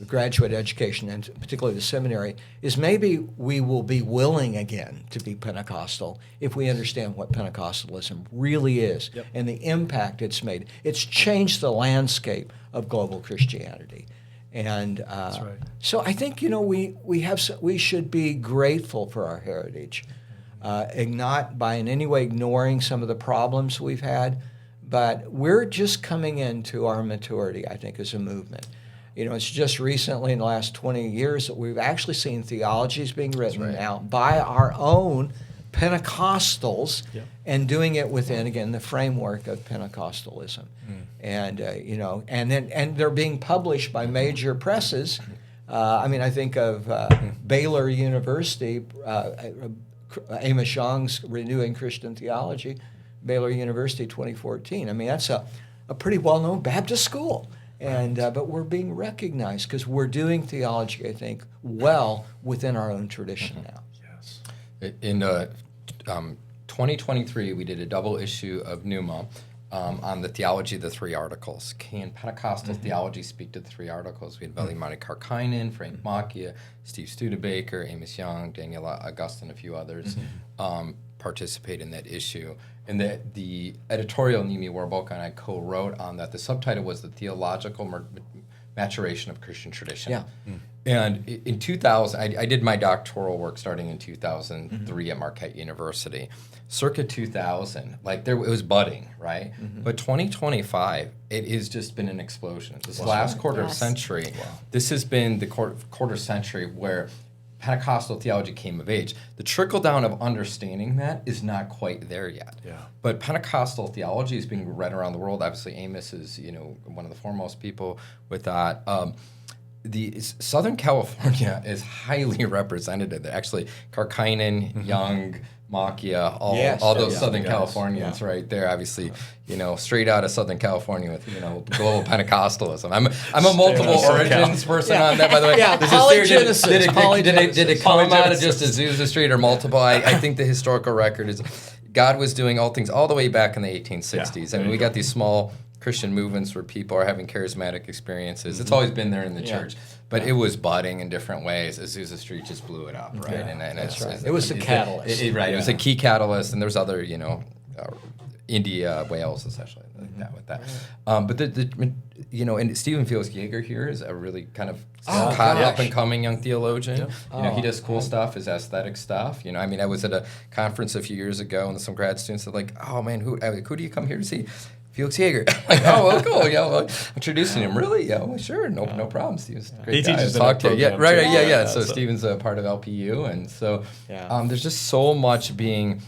graduate education, and particularly the seminary, is maybe we will be willing again to be Pentecostal if we understand what Pentecostalism really is and the impact it's made. It's changed the landscape of global Christianity. And That's right. So I think we should be grateful for our heritage, not by in any way ignoring some of the problems we've had, but we're just coming into our maturity, I think, as a movement. It's just recently in the last 20 years that we've actually seen theologies being written now by our own Pentecostals and doing it within, again, the framework of Pentecostalism. And, and they're being published by major presses. I think of Baylor University, Amos Young's Renewing Christian Theology, Baylor University 2014. That's a pretty well-known Baptist school. And but we're being recognized because we're doing theology, I think, well within our own tradition now. Yes. In 2023, we did a double issue of Pneuma on the theology of the three articles. Can Pentecostal theology speak to the three articles? We had Veli-Matti Karkkainen, Frank Macchia, Steve Studebaker, Amos Young, Daniel Augustine, a few others participate in that issue. And the editorial Nimi Warboka and I co-wrote on that. The subtitle was The Theological Maturation of Christian Tradition. Yeah. And in 2000, I did my doctoral work starting in 2003 at Marquette University. Circa 2000, it was budding, right? But 2025, it has just been an explosion. This last quarter of century, this has been the quarter century where Pentecostal theology came of age. The trickle down of understanding that is not quite there yet. But Pentecostal theology is being read around the world. Obviously, Amos is one of the foremost people with that. The Southern California is highly represented. Actually, Karkkainen, Young, Macchia, all those Southern Californians right there. Obviously, straight out of Southern California with global Pentecostalism. I'm a multiple origins person on that, by the way. Did it come out of just Azusa Street or multiple? I think the historical record is God was doing all things all the way back in the 1860s. We got these small Christian movements where people are having charismatic experiences. It's always been there in the church, but it was budding in different ways. Azusa Street just blew it up, right? And That's right. It was the catalyst. It was a key catalyst, and there's other, India, Wales, essentially, like that with that. But and Stephen Felix Jaeger here is a really kind of up and coming young theologian. He does cool stuff, his aesthetic stuff. I was at a conference a few years ago, and some grad students said, oh man, who do you come here to see? Felix Jaeger. Cool. I'm introducing him. Really? Yeah, well, sure. No problem. Steven's a great guy. He teaches to talk to. Yeah, right. So Steven's a part of LPU, and so there's just so much being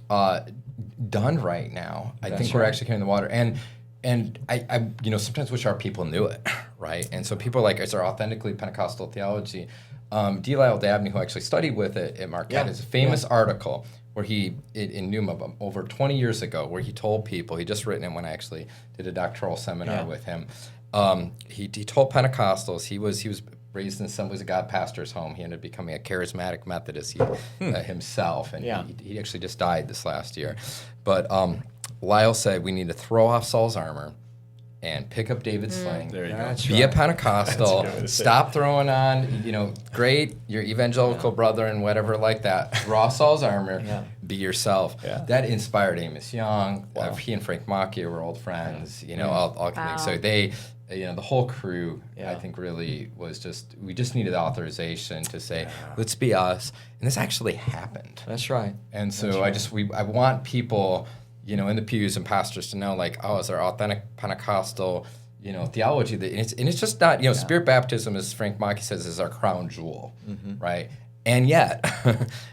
done right now. I think we're actually carrying the water, and I sometimes wish our people knew it, right? And so people are like, is there authentically Pentecostal theology? D. Lyle Dabney, who actually studied with it at Marquette, has a famous article where he, in Pneuma, over 20 years ago, where he told people, he just written it when I actually did a doctoral seminar with him, he told Pentecostals, he was raised in Assemblies of God pastor's home. He ended up becoming a charismatic Methodist himself, and he actually just died this last year. But Lyle said we need to throw off Saul's armor and pick up David's sling. There you That's go. Be a right. Pentecostal. That's a good way to say Stop throwing on, great, your evangelical brother and whatever like that. Throw off Saul's armor. Yeah. Be yourself. Yeah. That inspired Amos Young. Wow. He and Frank Macchia were old friends. All Wow. so they, the whole crew, Yeah. I think, really was we just needed authorization to say, let's be us. And this actually happened. That's right. And so I want people, in the pews and pastors to know, is there authentic Pentecostal, theology that it's just not, Spirit baptism, as Frank Macchia says, is our crown jewel, right? And yet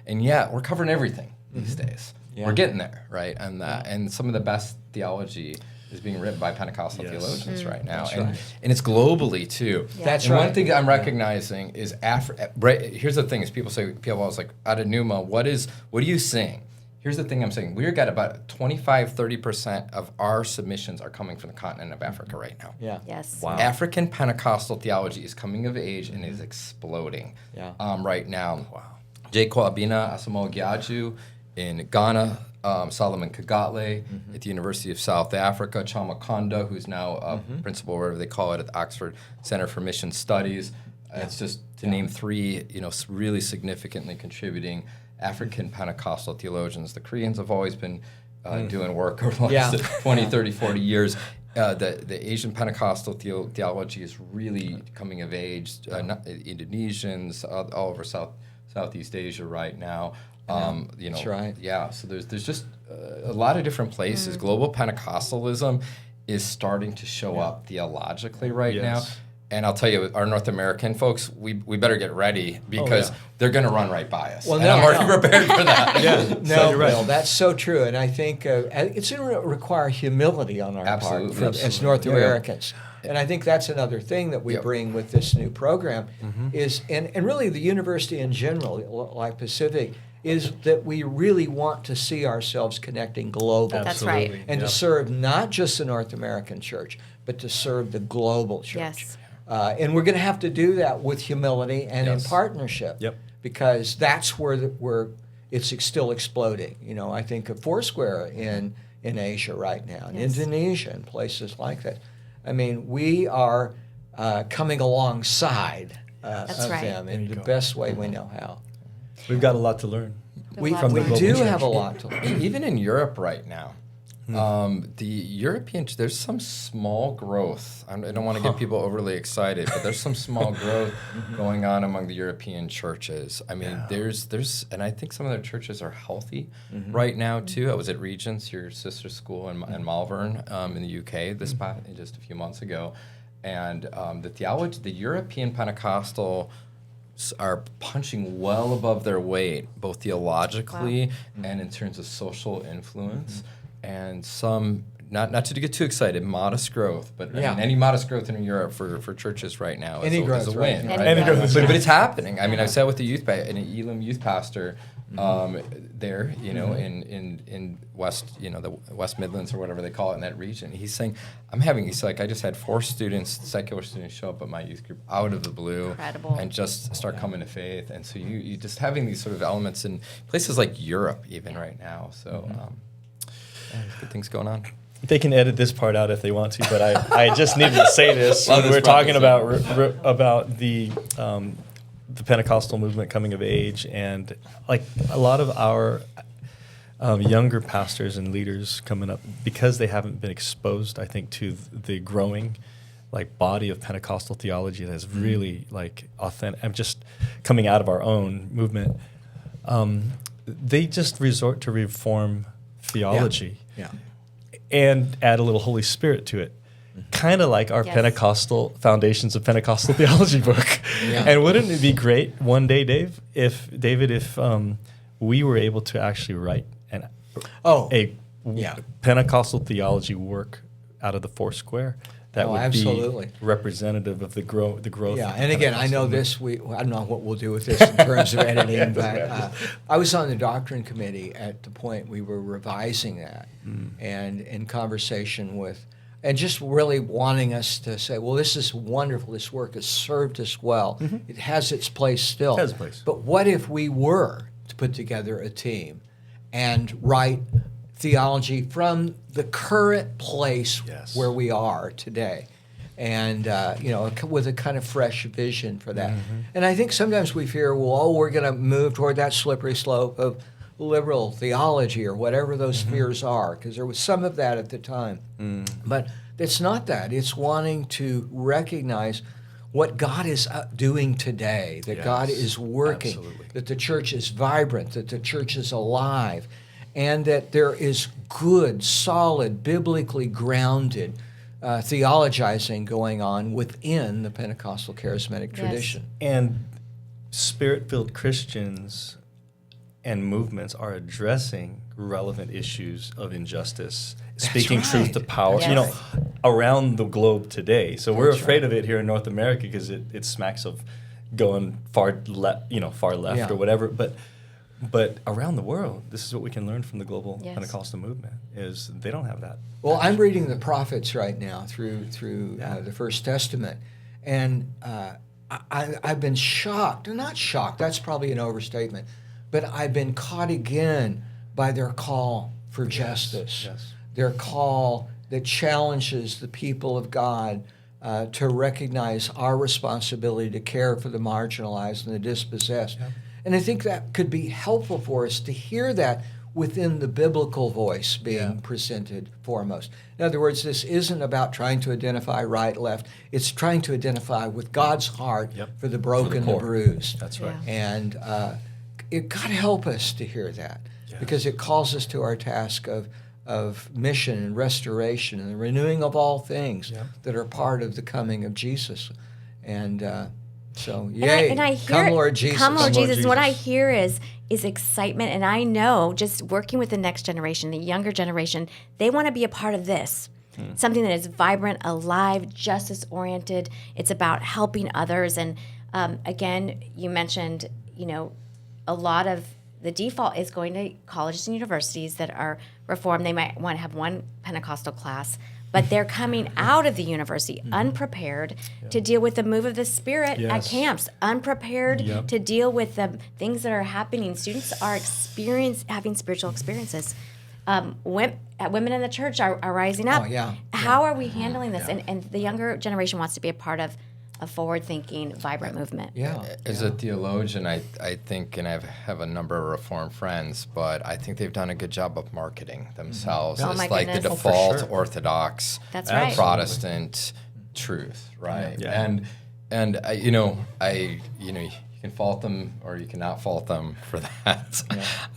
we're covering everything these days. Yeah. We're getting there, right? And some of the best theology is being written by Pentecostal Yes. theologians right now, That's and right. and it's globally too. Yeah. That's And right. one thing that I'm recognizing is here's the thing: is people always like, out of Pneuma, what do you sing? Here's the thing I'm saying: we've got about 25-30% of our submissions are coming from the continent of Africa right now. Yeah. Yes. Wow. African Pentecostal theology is coming of age and is exploding Yeah. right now. Wow. J. Kwabena Asamoah Gyagu in Ghana, Solomon Kagatle at the University of South Africa, Chama Konda, who's now principal, whatever they call it, at the Oxford Center for Mission Studies. It's just to name three, really significantly contributing African Pentecostal theologians. The Koreans have always been doing work over the last 20, 30, 40 years. The Asian Pentecostal theology is really coming of age. Indonesians, all over Southeast Asia right now. That's right. Yeah, so there's just a lot of different places. Global Pentecostalism is starting to show up theologically right Yes. now. And I'll tell you, our North American folks, we better get ready because they're going to run right by us. Well, and I'm already no. prepared for that. No, you're right. Bill, that's so true. And I think it's going to require humility on our Absolutely. part as North Americans. And I think that's another thing that we bring with this new program is, and really the university in general, like Pacific, is that we really want to see ourselves connecting globally. That's right. Absolutely. And Yeah. to serve not just the North American church, but to serve the global church. Yes. And we're going to have to do that with humility and in Yes. partnership. Yep. Because that's where it's still exploding. I think of Foursquare in Asia right now, in Yes. Indonesia, and places like that. I mean, we are coming alongside That's of right. them in you the go. best way we know how. We've got a lot to learn. We, From the we global do church. have a lot to learn. Even in Europe right now, the European, there's some small growth. I don't want to get people overly excited, but there's some small growth going on among the European churches. I mean, there's, and I think some of their churches are healthy right now too. I was at Regents, your sister school in Malvern, in the UK, just a few months ago, and the theology, the European Pentecostal are punching well above their weight, both theologically and in terms of social influence. And some, not to get too excited, modest growth, but I mean, any modest growth in Europe for churches right now is, Any is growth a right win. now. Right? Any growth. But it's happening. I mean, I sat with the an Elam youth pastor there, in West, the West Midlands or whatever they call it in that region. He's saying, he's like, I just had 4 students, secular students, show up at my youth group out of the blue. Incredible. And just start coming to faith. And so you just having these sort of elements in places like Europe even right now. So good things going on. They can edit this part out if they want to, but I just needed to say this. Love When this we're talking prophecy. about the Pentecostal movement coming of age, and like a lot of our younger pastors and leaders coming up, because they haven't been exposed, I think, to the growing body of Pentecostal theology that is really authentic. I'm just coming out of our own movement. They just resort to reform theology. Yeah. And add a little Holy Spirit to it. Kind of like our Yes. Pentecostal Foundations of Pentecostal Theology book. Yeah. And wouldn't it be great one day, if we were able to actually write a Pentecostal theology work out of the Foursquare that would absolutely. be representative of the growth. Yeah, of the and again, I know Pentecostal this. I don't know what we'll do with this in terms of editing, but I was on the doctrine committee at the point we were revising that, and in conversation with and just really wanting us to say, well, this is wonderful. This work has served us well. It has its place still. It has a place. But what if we were to put together a team and write theology from the current place Yes. where we are today? And, with a kind of fresh vision for that. And I think sometimes we fear, well, we're going to move toward that slippery slope of liberal theology or whatever those fears are, because there was some of that at the time. But it's not that. It's wanting to recognize what God is doing today, that God is working, absolutely. that the church is vibrant, that the church is alive, and that there is good, solid, biblically grounded theologizing going on within the Pentecostal charismatic tradition. And Spirit-filled Christians and movements are addressing relevant issues of injustice, speaking truth to power, Yes. around the globe today. So we're afraid of it here in North America because it smacks of going far left Yeah. or whatever. But around the world, this is what we can learn from the global Yes. Pentecostal movement, is they don't have that. Well, I'm reading the prophets right now through the First Testament, and I've been shocked. Not shocked, that's probably an overstatement, but I've been caught again by their call for justice, yes. their call that challenges the people of God to recognize our responsibility to care for the marginalized and the dispossessed. Yeah. And I think that could be helpful for us to hear that within the biblical voice being presented foremost. In other words, this isn't about trying to identify right, left. It's trying to identify with God's heart for the broken, the poor. bruised. That's right. And God help us to hear that, because it calls us to our task of mission and restoration and the renewing of all things that are part of the coming of Jesus. And so, yay, And I hear, come Lord Jesus. Come Lord Jesus. Jesus. What I hear is excitement, and I know just working with the next generation, the younger generation, they want to be a part of this. Something that is vibrant, alive, justice-oriented. It's about helping others. And again, you mentioned, a lot of the default is going to colleges and universities that are reformed. They might want to have one Pentecostal class, but they're coming out of the university unprepared to deal with the move of the Spirit at Yes. camps, unprepared to deal with the things that are happening. Students are having spiritual experiences. Women in the church are rising up. Oh, yeah. How are we handling this? And the younger generation wants to be a part of a forward-thinking, vibrant movement. As a theologian, I think, and I have a number of Reformed friends, but I think they've done a good job of marketing themselves Oh, as my like the goodness. default sure. Orthodox That's right. Protestant truth, right? Yeah. And you can fault them or you cannot fault them for that.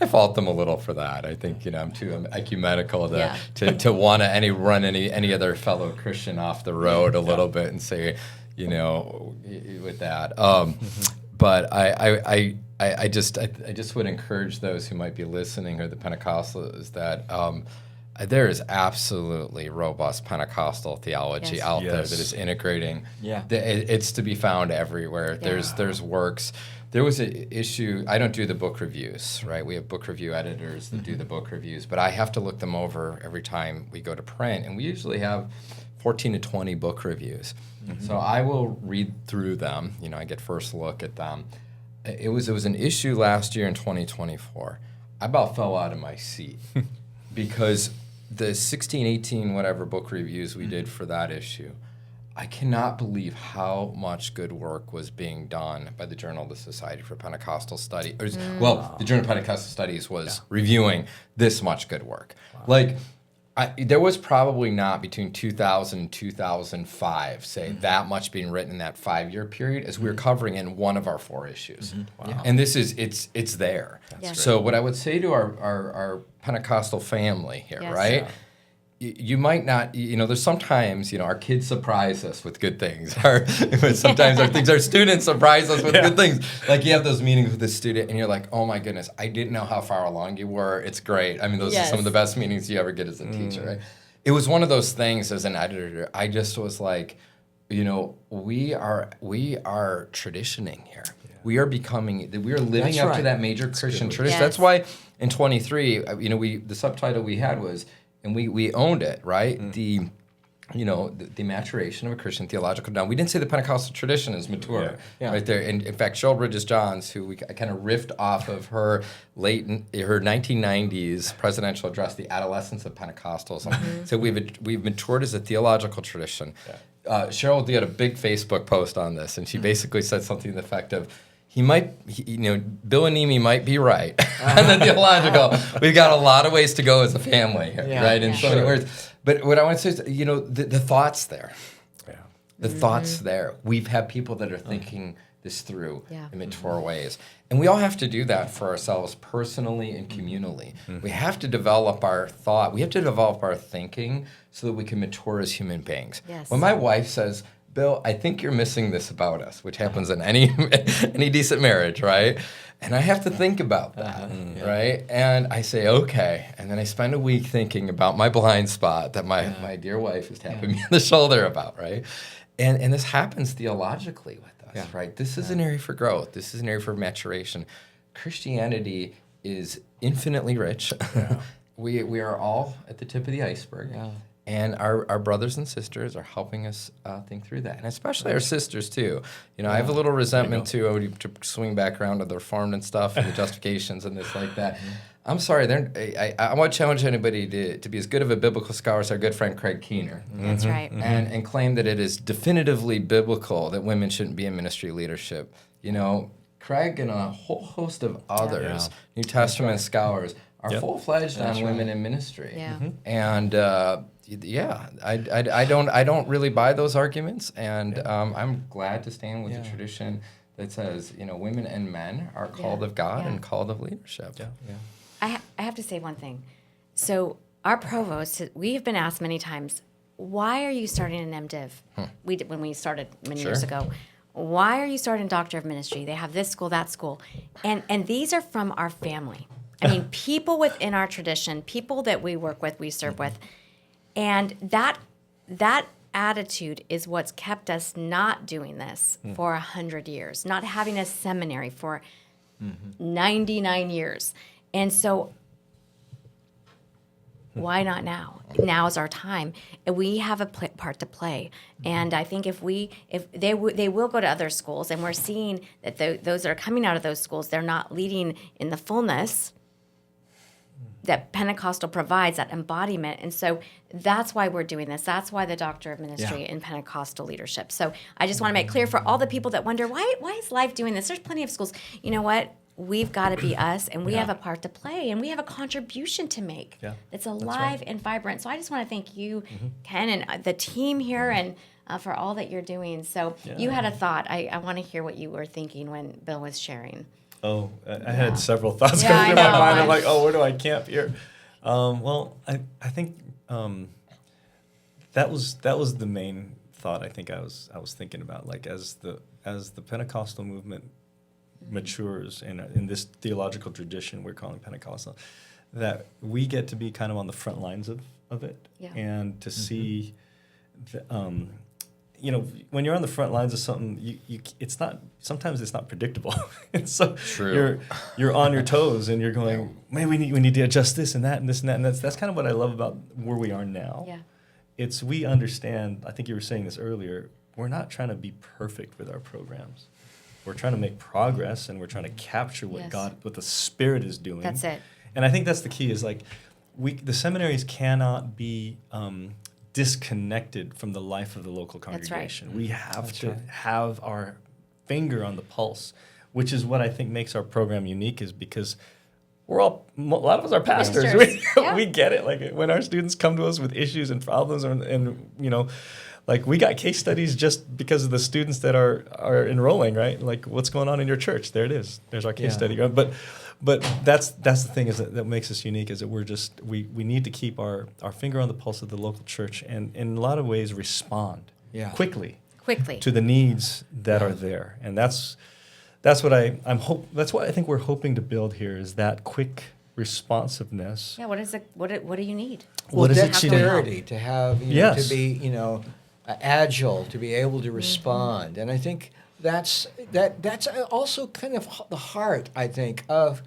I fault them a little for that. I think I'm too ecumenical to want to run any other fellow Christian off the road a little bit and say, with that. But I just would encourage those who might be listening who are the Pentecostals that there is absolutely robust Pentecostal theology out there that is integrating. It's to be found everywhere. There's works. There was an issue. I don't do the book reviews, right? We have book review editors that do the book reviews, but I have to look them over every time we go to print, and we usually have 14 to 20 book reviews. So I will read through them. I get first look at them. It was an issue last year in 2024. I about fell out of my seat because the 16, 18, whatever book reviews we did for that issue, I cannot believe how much good work was being done by the Journal of the Society for Pentecostal Studies. Well, the Journal of Pentecostal Studies was reviewing this much good work. Like, there was probably not between 2000 and 2005, say, that much being written in that 5-year period as we were covering in one of our 4 issues. And this is, it's there. So what I would say to our Pentecostal family here, right? You might not, there's sometimes, our kids surprise us with good things. Sometimes our students surprise us with good things. Like you have those meetings with a student and you're like, oh my goodness, I didn't know how far along you were. It's great. I mean, those are some of the best meetings you ever get as a teacher, right? It was one of those things as an editor. I just was like, we are traditioning here. We are living up to that major Christian tradition. That's why in 23, the subtitle we had was, and we owned it, right? the maturation of a Christian theological. Now, we didn't say the Pentecostal tradition is mature, Yeah. right there. And in fact, Cheryl Bridges-Johns, who I kind of riffed off of her 1990s presidential address, "The Adolescence of Pentecostalism." So we've matured as a theological tradition. Yeah. Cheryl did a big Facebook post on this, and she basically said something to the effect of, Bill and Nimi might be right on the theological. We've got a lot of ways to go as a family, right? In so many words. But what I want to say is, the thought's there. Yeah. The thought's there. We've had people that are thinking this through in mature ways. And we all have to do that for ourselves personally and communally. We have to develop our thought. We have to develop our thinking so that we can mature as human beings. Yes. When my wife says, "Bill, I think you're missing this about us," which happens in any decent marriage, right? And I have to think about that, right? And I say, okay. And then I spend a week thinking about my blind spot that my dear wife is tapping me on the shoulder about, right? And this happens theologically with us, right? This is an area for growth. This is an area for maturation. Christianity is infinitely rich. Yeah. We are all at the tip of the iceberg. Yeah. And our brothers and sisters are helping us think through that, and especially our sisters too. I have a little resentment to swing back around to the Reformed and stuff, and the justifications and this like that. I'm sorry, I want to challenge anybody to be as good of a biblical scholar as our good friend Craig Keener. That's right. And claim that it is definitively biblical that women shouldn't be in ministry leadership. Craig and a whole host of others, New Testament scholars, are full-fledged on women in ministry. Yeah. And I don't really buy those arguments, and I'm glad to stand with the tradition that says, women and men are called of God and called of leadership. Yeah. I have to say one thing. So our provost, we have been asked many times, why are you starting an MDiv? We did when we started many years ago. Why are you starting Doctor of Ministry? They have this school, that school, and these are from our family. I mean, people within our tradition, people that we work with, we serve with. And that attitude is what's kept us not doing this for 100 years, not having a seminary for 99 years. And so why not now? Now is our time. And we have a part to play. And I think if they will go to other schools, and we're seeing that those that are coming out of those schools, they're not leading in the fullness that Pentecostal provides, that embodiment. And so that's why we're doing this. That's why the Doctor of Ministry in Pentecostal leadership. So I just want to make clear for all the people that wonder, why is Life doing this? There's plenty of schools. You know what? We've got to be us, and we have a part to play, and we have a contribution to make that's alive and vibrant. So I just want to thank you, Ken, and the team here, and for all that you're doing. So you had a thought. I want to hear what you were thinking when Bill was sharing. Oh, I had several thoughts going through my mind. I'm like, where do I camp here? Well, I think that was the main thought. I think I was thinking about, like, as the Pentecostal movement matures in this theological tradition we're calling Pentecostal, that we get to be kind of on the front lines of it, and to see the, when you're on the front lines of something, sometimes it's not predictable. And so you're on your toes, and you're going, man, we need to adjust this and that and this and that, and that's kind of what I love about where we are now. Yeah. We understand, I think you were saying this earlier, we're not trying to be perfect with our programs. We're trying to make progress, and we're trying to capture what what the Spirit is doing. That's it. And I think that's the key, is like the seminaries cannot be disconnected from the life of the local congregation. That's right. We have to have our finger on the pulse, which is what I think makes our program unique, is because a lot of us are pastors. We get it. Like, when our students come to us with issues and problems, and like, we got case studies just because of the students that are enrolling, right? Like, what's going on in your church? There it is. There's our case study. But that's the thing, is that makes us unique, is that we need to keep our finger on the pulse of the local church, and in a lot of ways respond quickly to the needs that are there. And that's what that's what I think we're hoping to build here, is that quick responsiveness. Yeah. What do you need? Well, dexterity to have to be agile, to be able to respond, and I think that's also kind of the heart, I think, of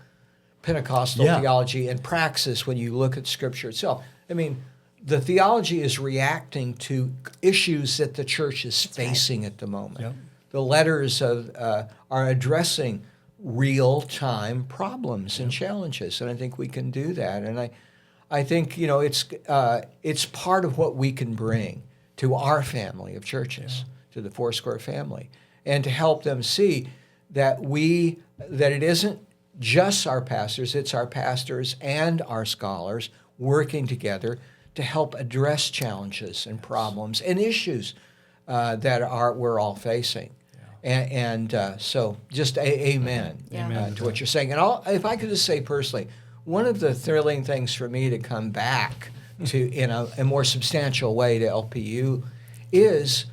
Pentecostal theology and praxis when you look at Scripture itself. I mean, the theology is reacting to issues that the church is facing at the moment. Yep. The letters are addressing real-time problems and challenges, and I think we can do that. And I think it's part of what we can bring to our family of churches, to the Foursquare family, and to help them see that it isn't just our pastors, it's our pastors and our scholars working together to help address challenges and problems and issues that we're all facing. So just amen to what you're saying. And if I could just say personally, one of the thrilling things for me to come back to in a more substantial way to LPU is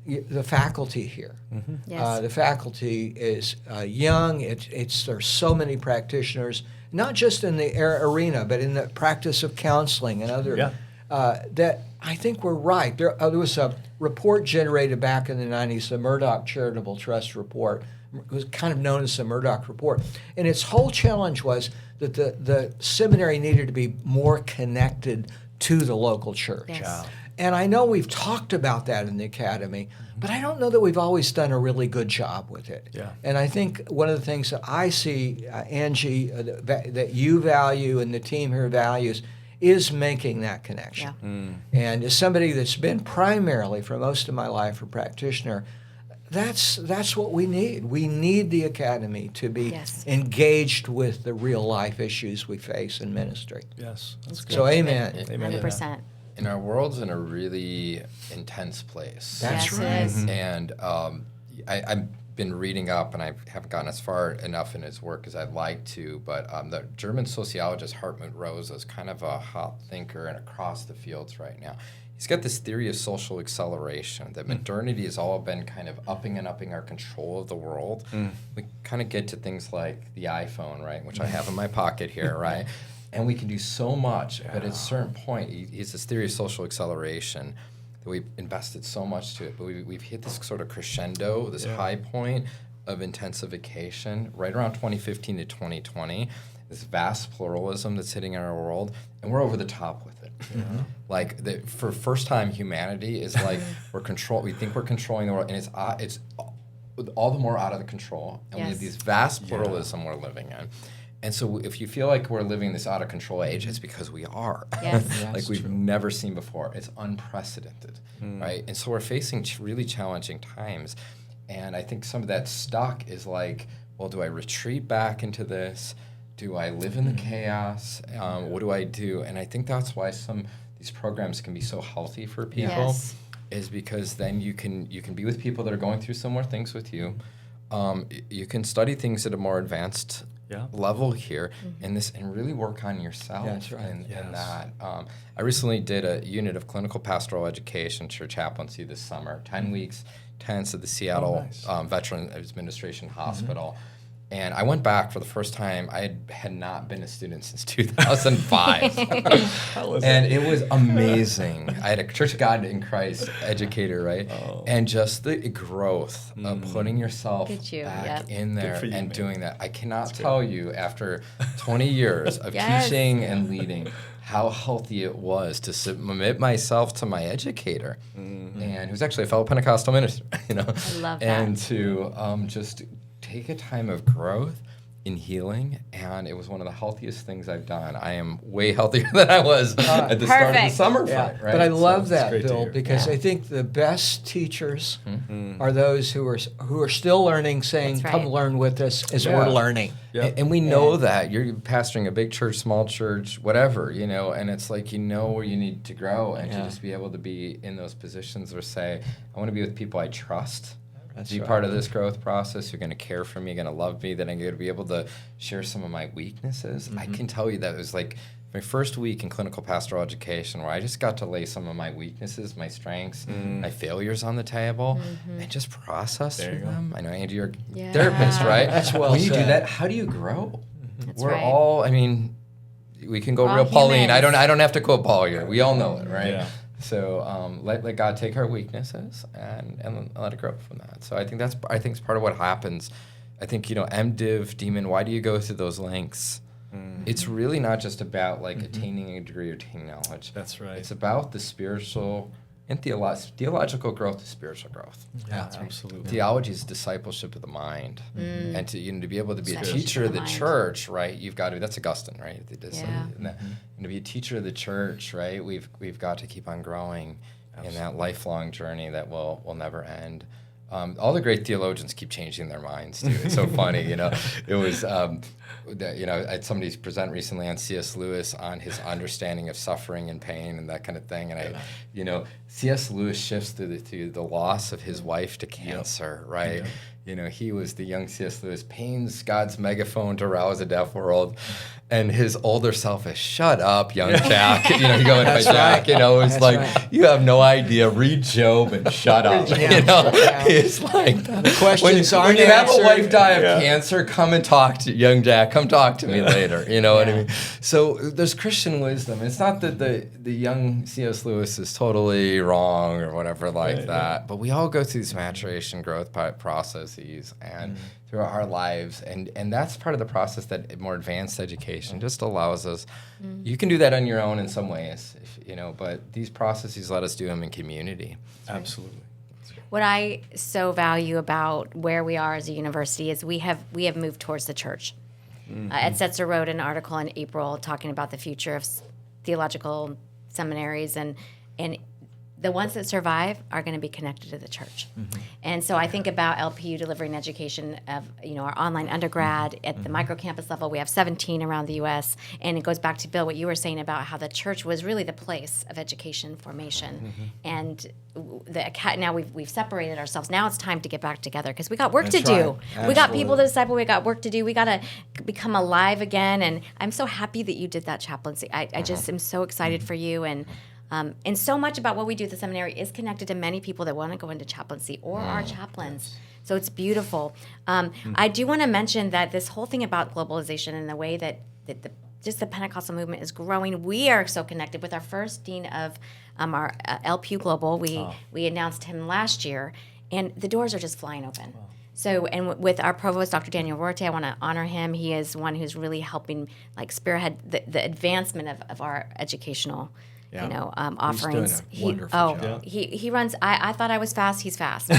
the faculty here. Mm-hmm. Yes. The faculty is young. There's so many practitioners, not just in the arena, but in the practice of counseling and other. That I think we're right. There was a report generated back in the 90s, the Murdoch Charitable Trust report. It was kind of known as the Murdoch report, and its whole challenge was that the seminary needed to be more connected to the local church. Yes. And I know we've talked about that in the academy, but I don't know that we've always done a really good job with it. Yeah. And I think one of the things that I see, Angie, that you value and the team here values is making that connection. Yeah. And as somebody that's been primarily for most of my life a practitioner, that's what we need. We need the academy to be engaged with the real life issues we face in ministry. Yes. That's good. So amen. Amen. 100%. And our world's in a really intense place. That's Yes, right. it is. And I've been reading up, and I haven't gotten as far enough in his work as I'd like to, but the German sociologist Hartmut Rose is kind of a hot thinker and across the fields right now. He's got this theory of social acceleration, that modernity has all been kind of upping our control of the world. We kind of get to things like the iPhone, right, which I have in my pocket here, right? And we can do so much, but at a certain point, it's this theory of social acceleration that we've invested so much to it, but we've hit this sort of crescendo, this high point of intensification right around 2015 to 2020, this vast pluralism that's hitting our world, and we're over the top with it. Like, for first time, humanity is like, we think we're controlling the world, and it's all the more out of the control, and we have these vast pluralism we're living in. And so if you feel like we're living this out of control age, it's because we are. Yes. Like we've never seen before. It's unprecedented, right? And so we're facing really challenging times. And I think some of that stuck is like, well, do I retreat back into this? Do I live in the chaos? What do I do? And I think that's why these programs can be so healthy for people, is because then you can be with people that are going through similar things with you. You can study things at a more advanced level here and really work on yourself. That's right. And that. I recently did a unit of clinical pastoral education, church chaplaincy this summer, 10 weeks, tenants at the Seattle Veteran Administration Hospital. And I went back for the first time. I had not been a student since 2005. And it was amazing. I had a Church of God in Christ educator, right? And just the growth of putting yourself back in there and doing that. I cannot tell you, after 20 years of teaching and leading, how healthy it was to submit myself to my educator, and who's actually a fellow Pentecostal minister, I love that. And to just take a time of growth in healing, and it was one of the healthiest things I've done. I am way healthier than I was at the start of the summer fight, right? But I love that, great to Bill, hear. because I think the best teachers are those who are still learning, saying, That's right. come learn with us as we're learning. And we know that. You're pastoring a big church, small church, whatever, and it's like where you need to grow, and to just be able to be in those positions or say, I want to be with people I trust. Be part of this growth process. You're going to care for me, you're going to love me, then I'm going to be able to share some of my weaknesses. I can tell you that it was like my first week in clinical pastoral education, where I just got to lay some of my weaknesses, my strengths, my failures on the table, and just process through them. I know, Angie, you're a therapist, right? That's well When you do said. that, how do you grow? That's We're right. all, we can go We're real all Pauline. humans. I don't have to quote Paul here. We all know it, right? Yeah. So let God take our weaknesses and let it grow from that. So I think it's part of what happens. I think, MDiv, Demon, why do you go through those lengths it's really not just about like attaining a degree or attaining knowledge. That's right. It's about the spiritual and theological growth is spiritual growth. Yeah, absolutely. Theology is discipleship of the mind, and to be able to be a Discipleship teacher of of the the mind. church, right? You've got to. That's Augustine, right? Yeah. And to be a teacher of the church, right? We've got to keep on growing in that lifelong journey that will never end. All the great theologians keep changing their minds too. It's so funny, It was, I had somebody present recently on C.S. Lewis on his understanding of suffering and pain and that kind of thing. And C.S. Lewis shifts through the loss of his wife to cancer, right? He was the young C.S. Lewis, pain's God's megaphone to rouse a deaf world. And his older self is, shut up, young Jack. You go into Jack, it was That's like, right. you have no idea. Read Job and shut up. Yeah. It's like, questions when aren't you have a answered. wife die of cancer, come and talk to young Jack. Come talk to me later. You know what I mean? So there's Christian wisdom. It's not that the young C.S. Lewis is totally wrong or whatever like that, but we all go through these maturation growth processes and throughout our lives, and that's part of the process that more advanced education just allows us. You can do that on your own in some ways, but these processes let us do them in community. Absolutely. What I so value about where we are as a university is we have moved towards the church. Ed Setzer wrote an article in April talking about the future of theological seminaries, and the ones that survive are going to be connected to the church. And so I think about LPU delivering education of, our online undergrad at the microcampus level. We have 17 around the U.S. And it goes back to, Bill, what you were saying about how the church was really the place of education formation. And now we've separated ourselves. Now it's time to get back together because we got work to do. Right. We got people to disciple. We got work to do. We got to become alive again. And I'm so happy that you did that chaplaincy. I just am so excited for you. And so much about what we do at the seminary is connected to many people that want to go into chaplaincy or are chaplains. So it's beautiful. I do want to mention that this whole thing about globalization and the way that just the Pentecostal movement is growing, we are so connected with our first dean of our LPU Global. We announced him last year, and the doors are just flying open. Wow. So, and with our provost, Dr. Daniel Rorte, I want to honor him. He is one who's really helping spearhead the advancement of our educational offerings. He's doing a wonderful job. He runs. I thought I was fast. He's fast. So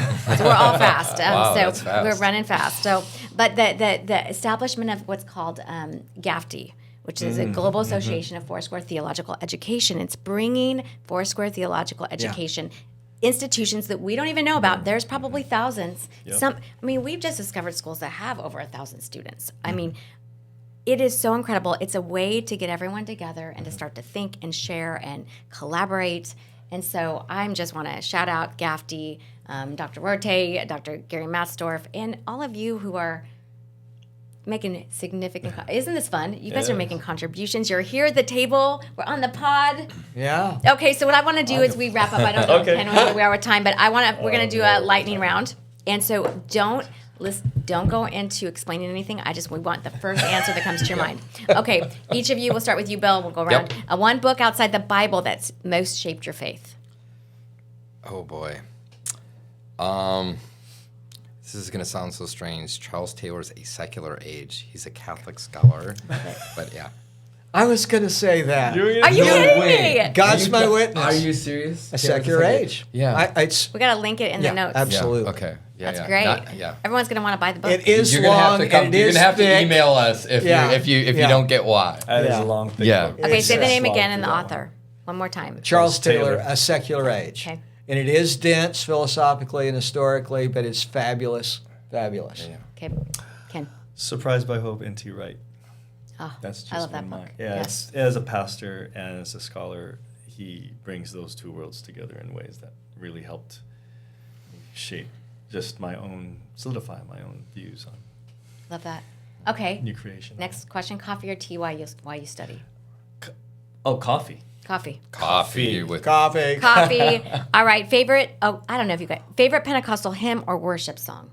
we're all fast. Wow, so that's fast. we're running fast. So, but the establishment of what's called GAFTE, which is a Global Association of Foursquare Theological Education. It's bringing Foursquare Theological Education. Institutions that we don't even know about. There's probably thousands. Yep. We've just discovered schools that have over 1,000 students. I mean, it is so incredible. It's a way to get everyone together and to start to think and share and collaborate. And so I just want to shout out GAFTE, Dr. Rorte, Dr. Gary Matzdorf, and all of you who are making significant. Isn't this fun? You guys are making contributions. You're here at the table. We're on the pod. Yeah. Okay, so what I want to do is we wrap up. I don't know Ken, where we are with time, but we're going to do a lightning round. And so don't go into explaining anything. We want the first answer that comes to your mind. Okay, each of you, we'll start with you, Bill. We'll go around. One book outside the Bible that's most shaped your faith. Oh boy. This is going to sound so strange. Charles Taylor's A Secular Age. He's a Catholic scholar, but yeah. I was going to say that. Are you kidding me? God's my witness. Are you serious? A Secular Age. Yeah. We got to link it in the notes. Absolutely. Yeah. Okay. Yeah, That's great. Yeah. Everyone's going to want to buy the book. It is You're long, gonna have to and it you're is gonna have thick. to email us if you don't get why. That is a long thing. Yeah. Okay, say the name Slog again and the through that author. One more time. Charles Taylor, Taylor. A Secular Age. Okay. And it is dense philosophically and historically, but it's fabulous. Fabulous. Yeah. Okay, Ken. Surprised by Hope, N.T. Wright. Oh, That's just I love that one of book. my. Yeah, it's, as a pastor and as a scholar, he brings those two worlds together in ways that really helped shape just solidify my own views on Love that. Okay. new creation. Next question: coffee or tea? Why you study? Coffee. Coffee. Coffee with Coffee. Coffee. All right. Favorite? Oh, I don't know if you got favorite Pentecostal hymn or worship song.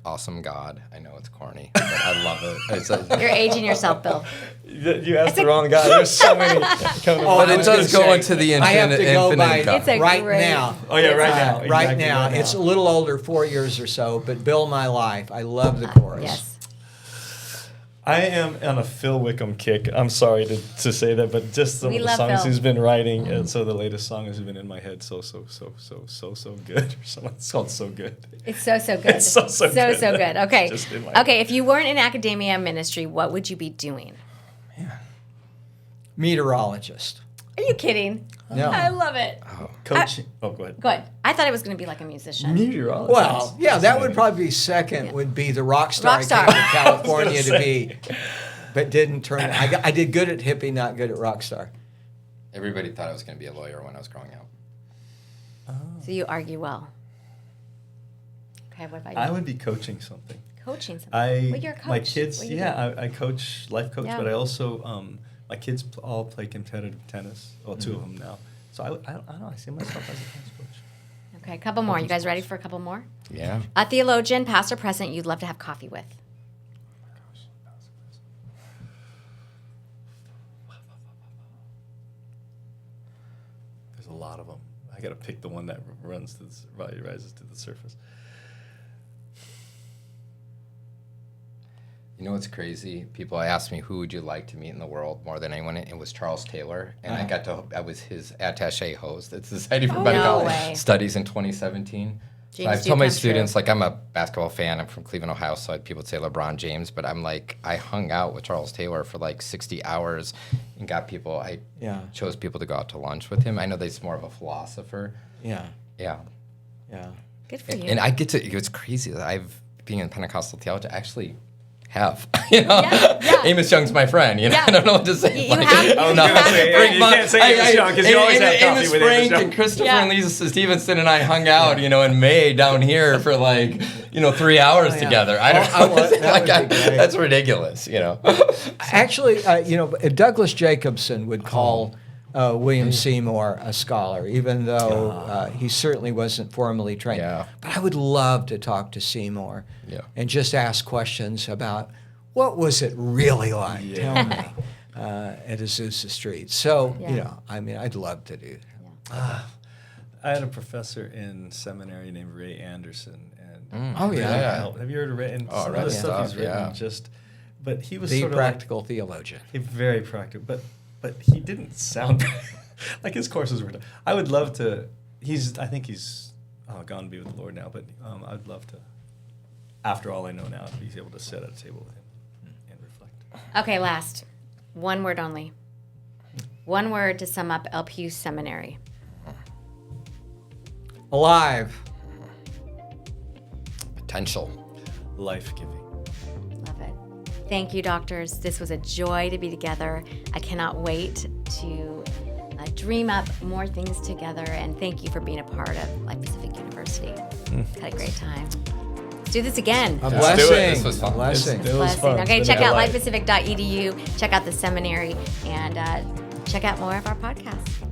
awesome God. I know it's corny, but I love it. You're aging yourself, Bill. You asked the wrong guy. There's so many coming. But it does go into the I have to go by God. It's a right great- now. Oh yeah, right now. Right Exactly now. right It's a little older, 4 years or so, but Bill My Life, I love the chorus. Yes. I am on a Phil Wickham kick. I'm sorry to say that, but just some We of the love songs Phil. he's been writing, and so the latest song has been in my head so good. It's called So Good. It's so good. It's so good. So good. Okay. Just in my Okay, if you weren't in academia ministry, what would you be doing? Meteorologist. Are you kidding? No. I love it. Coaching. Go ahead. Good. I thought it was going to be like a musician. Meteorologist. Well, yeah, that would probably be second. Would be the rock star Rock star. I came to California to say. be, but didn't turn. I did good at hippie, not good at rock star. Everybody thought I was going to be a lawyer when I was growing up. So you argue well. Okay, what about you? I would be coaching something. Coaching something. Well, you're a coach. My kids, What do you I coach, life coach, Yeah. but I also, my kids all play competitive tennis. Well, two of them now. So I don't know. I see myself as a tennis coach. Okay, a couple more. You guys ready for a couple more? Yeah. A theologian, pastor, president you'd love to have coffee with. There's a lot of them. I got to pick the one that rises to the surface. You know what's crazy? People ask me, who would you like to meet in the world more than anyone? It was Charles Taylor, and I was his attaché host at Society for Oh, Biblical no way. Studies in 2017. So Dreams I've do told my come students, true. like, I'm a basketball fan. I'm from Cleveland, Ohio, so people would say LeBron James, but I'm like, I hung out with Charles Taylor for like 60 hours and got people, Yeah. chose people to go out to lunch with him. I know that he's more of a philosopher. Yeah, Yeah. yeah. Good for you. And I get to, it's crazy that being in Pentecostal Theology, I actually have, you know? Yeah. Amos Young's my friend, you know? Yeah. I don't know what to say. You have- I was gonna say, yeah, you can't say Amos Young 'cause you always have coffee Amos with Amos Frank Young. and Christopher Yeah. and Lisa Stevenson and I hung out, you know, in May down here for like, 3 hours yeah. together. I don't know. that would be great. That's ridiculous, you know? Actually, Douglas Jacobson would call William Seymour a scholar, even though he certainly wasn't formally trained. Yeah. But I would love to talk to Seymour Yeah. and just ask questions about what was it really like? Tell me at Azusa Street. So, Yeah. I'd love to do that. I had a professor in seminary named Ray Anderson, and Oh, yeah. have you heard of Ray? And Oh, some Ray of the stuff he's stuff, written, yeah. but he was The sort of practical theologian. very practical, but he didn't sound like his courses were. I would love to. I think he's gone to be with the Lord now, but I'd love to. After all I know now, be able to sit at a table with him and reflect. Okay, last. One word only. One word to sum up LPU Seminary. Alive. Potential. Life-giving. Love it. Thank you, doctors. This was a joy to be together. I cannot wait to dream up more things together, and thank you for being a part of Life Pacific University. Had a great time. Let's do this again. A Let's blessing. do it. This was fun. A blessing. It was Blessing. fun. Okay, Living check our out life. lifepacific.edu, check out the seminary, and check out more of our podcasts.